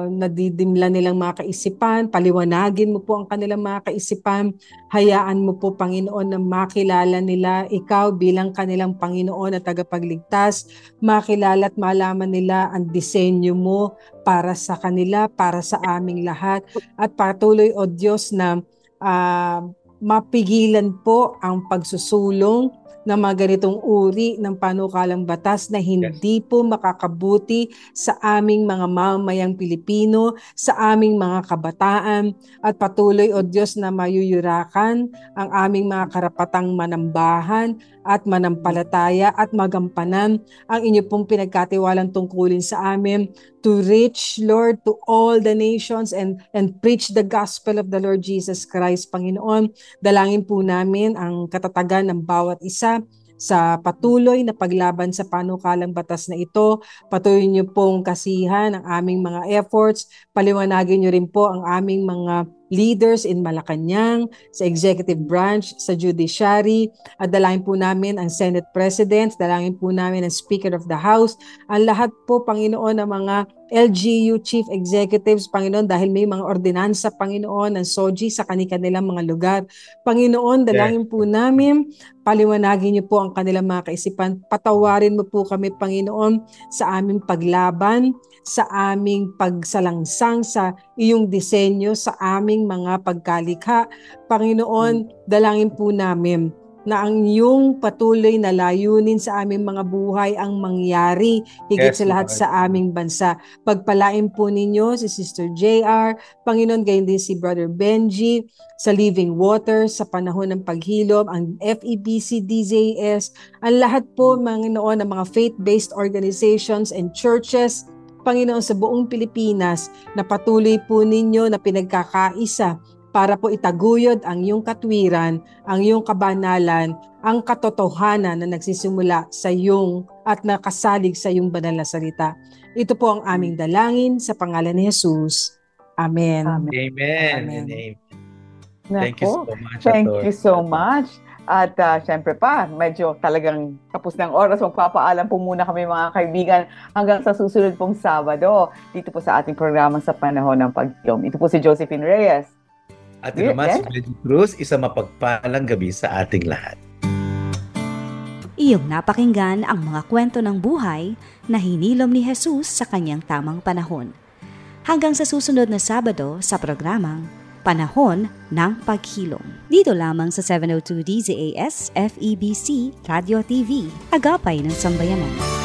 nadidimla nilang mga kaisipan, paliwanagin mo po ang kanilang mga kaisipan, hayaan mo po Panginoon na makilala nila ikaw bilang kanilang Panginoon at tagapagligtas, makilala at malaman nila ang disenyo mo para sa kanila, para sa aming lahat, at patuloy o Diyos na mapigilan po ang pagsusulong ng mga ganitong uri ng panukalang batas na hindi po makakabuti sa aming mga mamamayang Pilipino, sa aming mga kabataan, at patuloy o Diyos na mayuyurakan ang aming mga karapatang manambahan at manampalataya at magampanan ang inyo pong pinagkatiwalang tungkulin sa amin to reach, Lord, to all the nations and preach the gospel of the Lord Jesus Christ, Panginoon. Dalangin po namin ang katatagan ng bawat isa sa patuloy na paglaban sa panukalang batas na ito. Patuloy niyo pong kasihan ang aming mga efforts. Paliwanagin niyo rin po ang aming mga leaders in Malacanang, sa executive branch, sa judiciary, at dalangin po namin ang Senate President, dalangin po namin ang Speaker of the House, ang lahat po, Panginoon, ng mga LGU Chief Executives, Panginoon, dahil may mga ordinansa, Panginoon, ng SOGI sa kanilang mga lugar. Panginoon, dalangin po namin, paliwanagin niyo po ang kanilang mga kaisipan, patawarin mo po kami, Panginoon, sa aming paglaban, sa aming pagsalangsang sa iyong disenyo, sa aming mga pagkalikha. Panginoon, dalangin po namin na ang iyong patuloy na layunin sa aming mga buhay ang mangyari higit sa lahat sa aming bansa. Pagpalain po ninyo si Sister JR, Panginoon, gayon din si Brother Benji, sa Living Water, sa panahon ng paghilom, ang FEBC, DZS, ang lahat po, Panginoon, ng mga faith-based organizations and churches, Panginoon, sa buong Pilipinas, na patuloy po ninyo na pinagkakaisa para po itaguyod ang iyong katwiran, ang iyong kabanalan, ang katotohanan na nagsisimula sa iyong at nakasalig sa iyong banal na salita. Ito po ang aming dalangin sa pangalan ni Jesus. Amen. Amen. Amen. Amen. Thank you so much. Thank you so much. At syempre pa, medyo talagang tapos ng oras. Magpapaalam po muna kami mga kaibigan hanggang sa susunod pong Sabado dito po sa ating programa sa panahon ng paghilom. Ito po si Josephine Reyes. At ito naman si Benji Cruz, isang mapagpalang gabi sa ating lahat. Iyong napakinggan ang mga kwento ng buhay na hinilom ni Jesus sa kanyang tamang panahon. Hanggang sa susunod na Sabado sa programang Panahon ng Paghilom. Dito lamang sa 702 DZAS FEBC Radio TV, Agapay ng Sambayanan.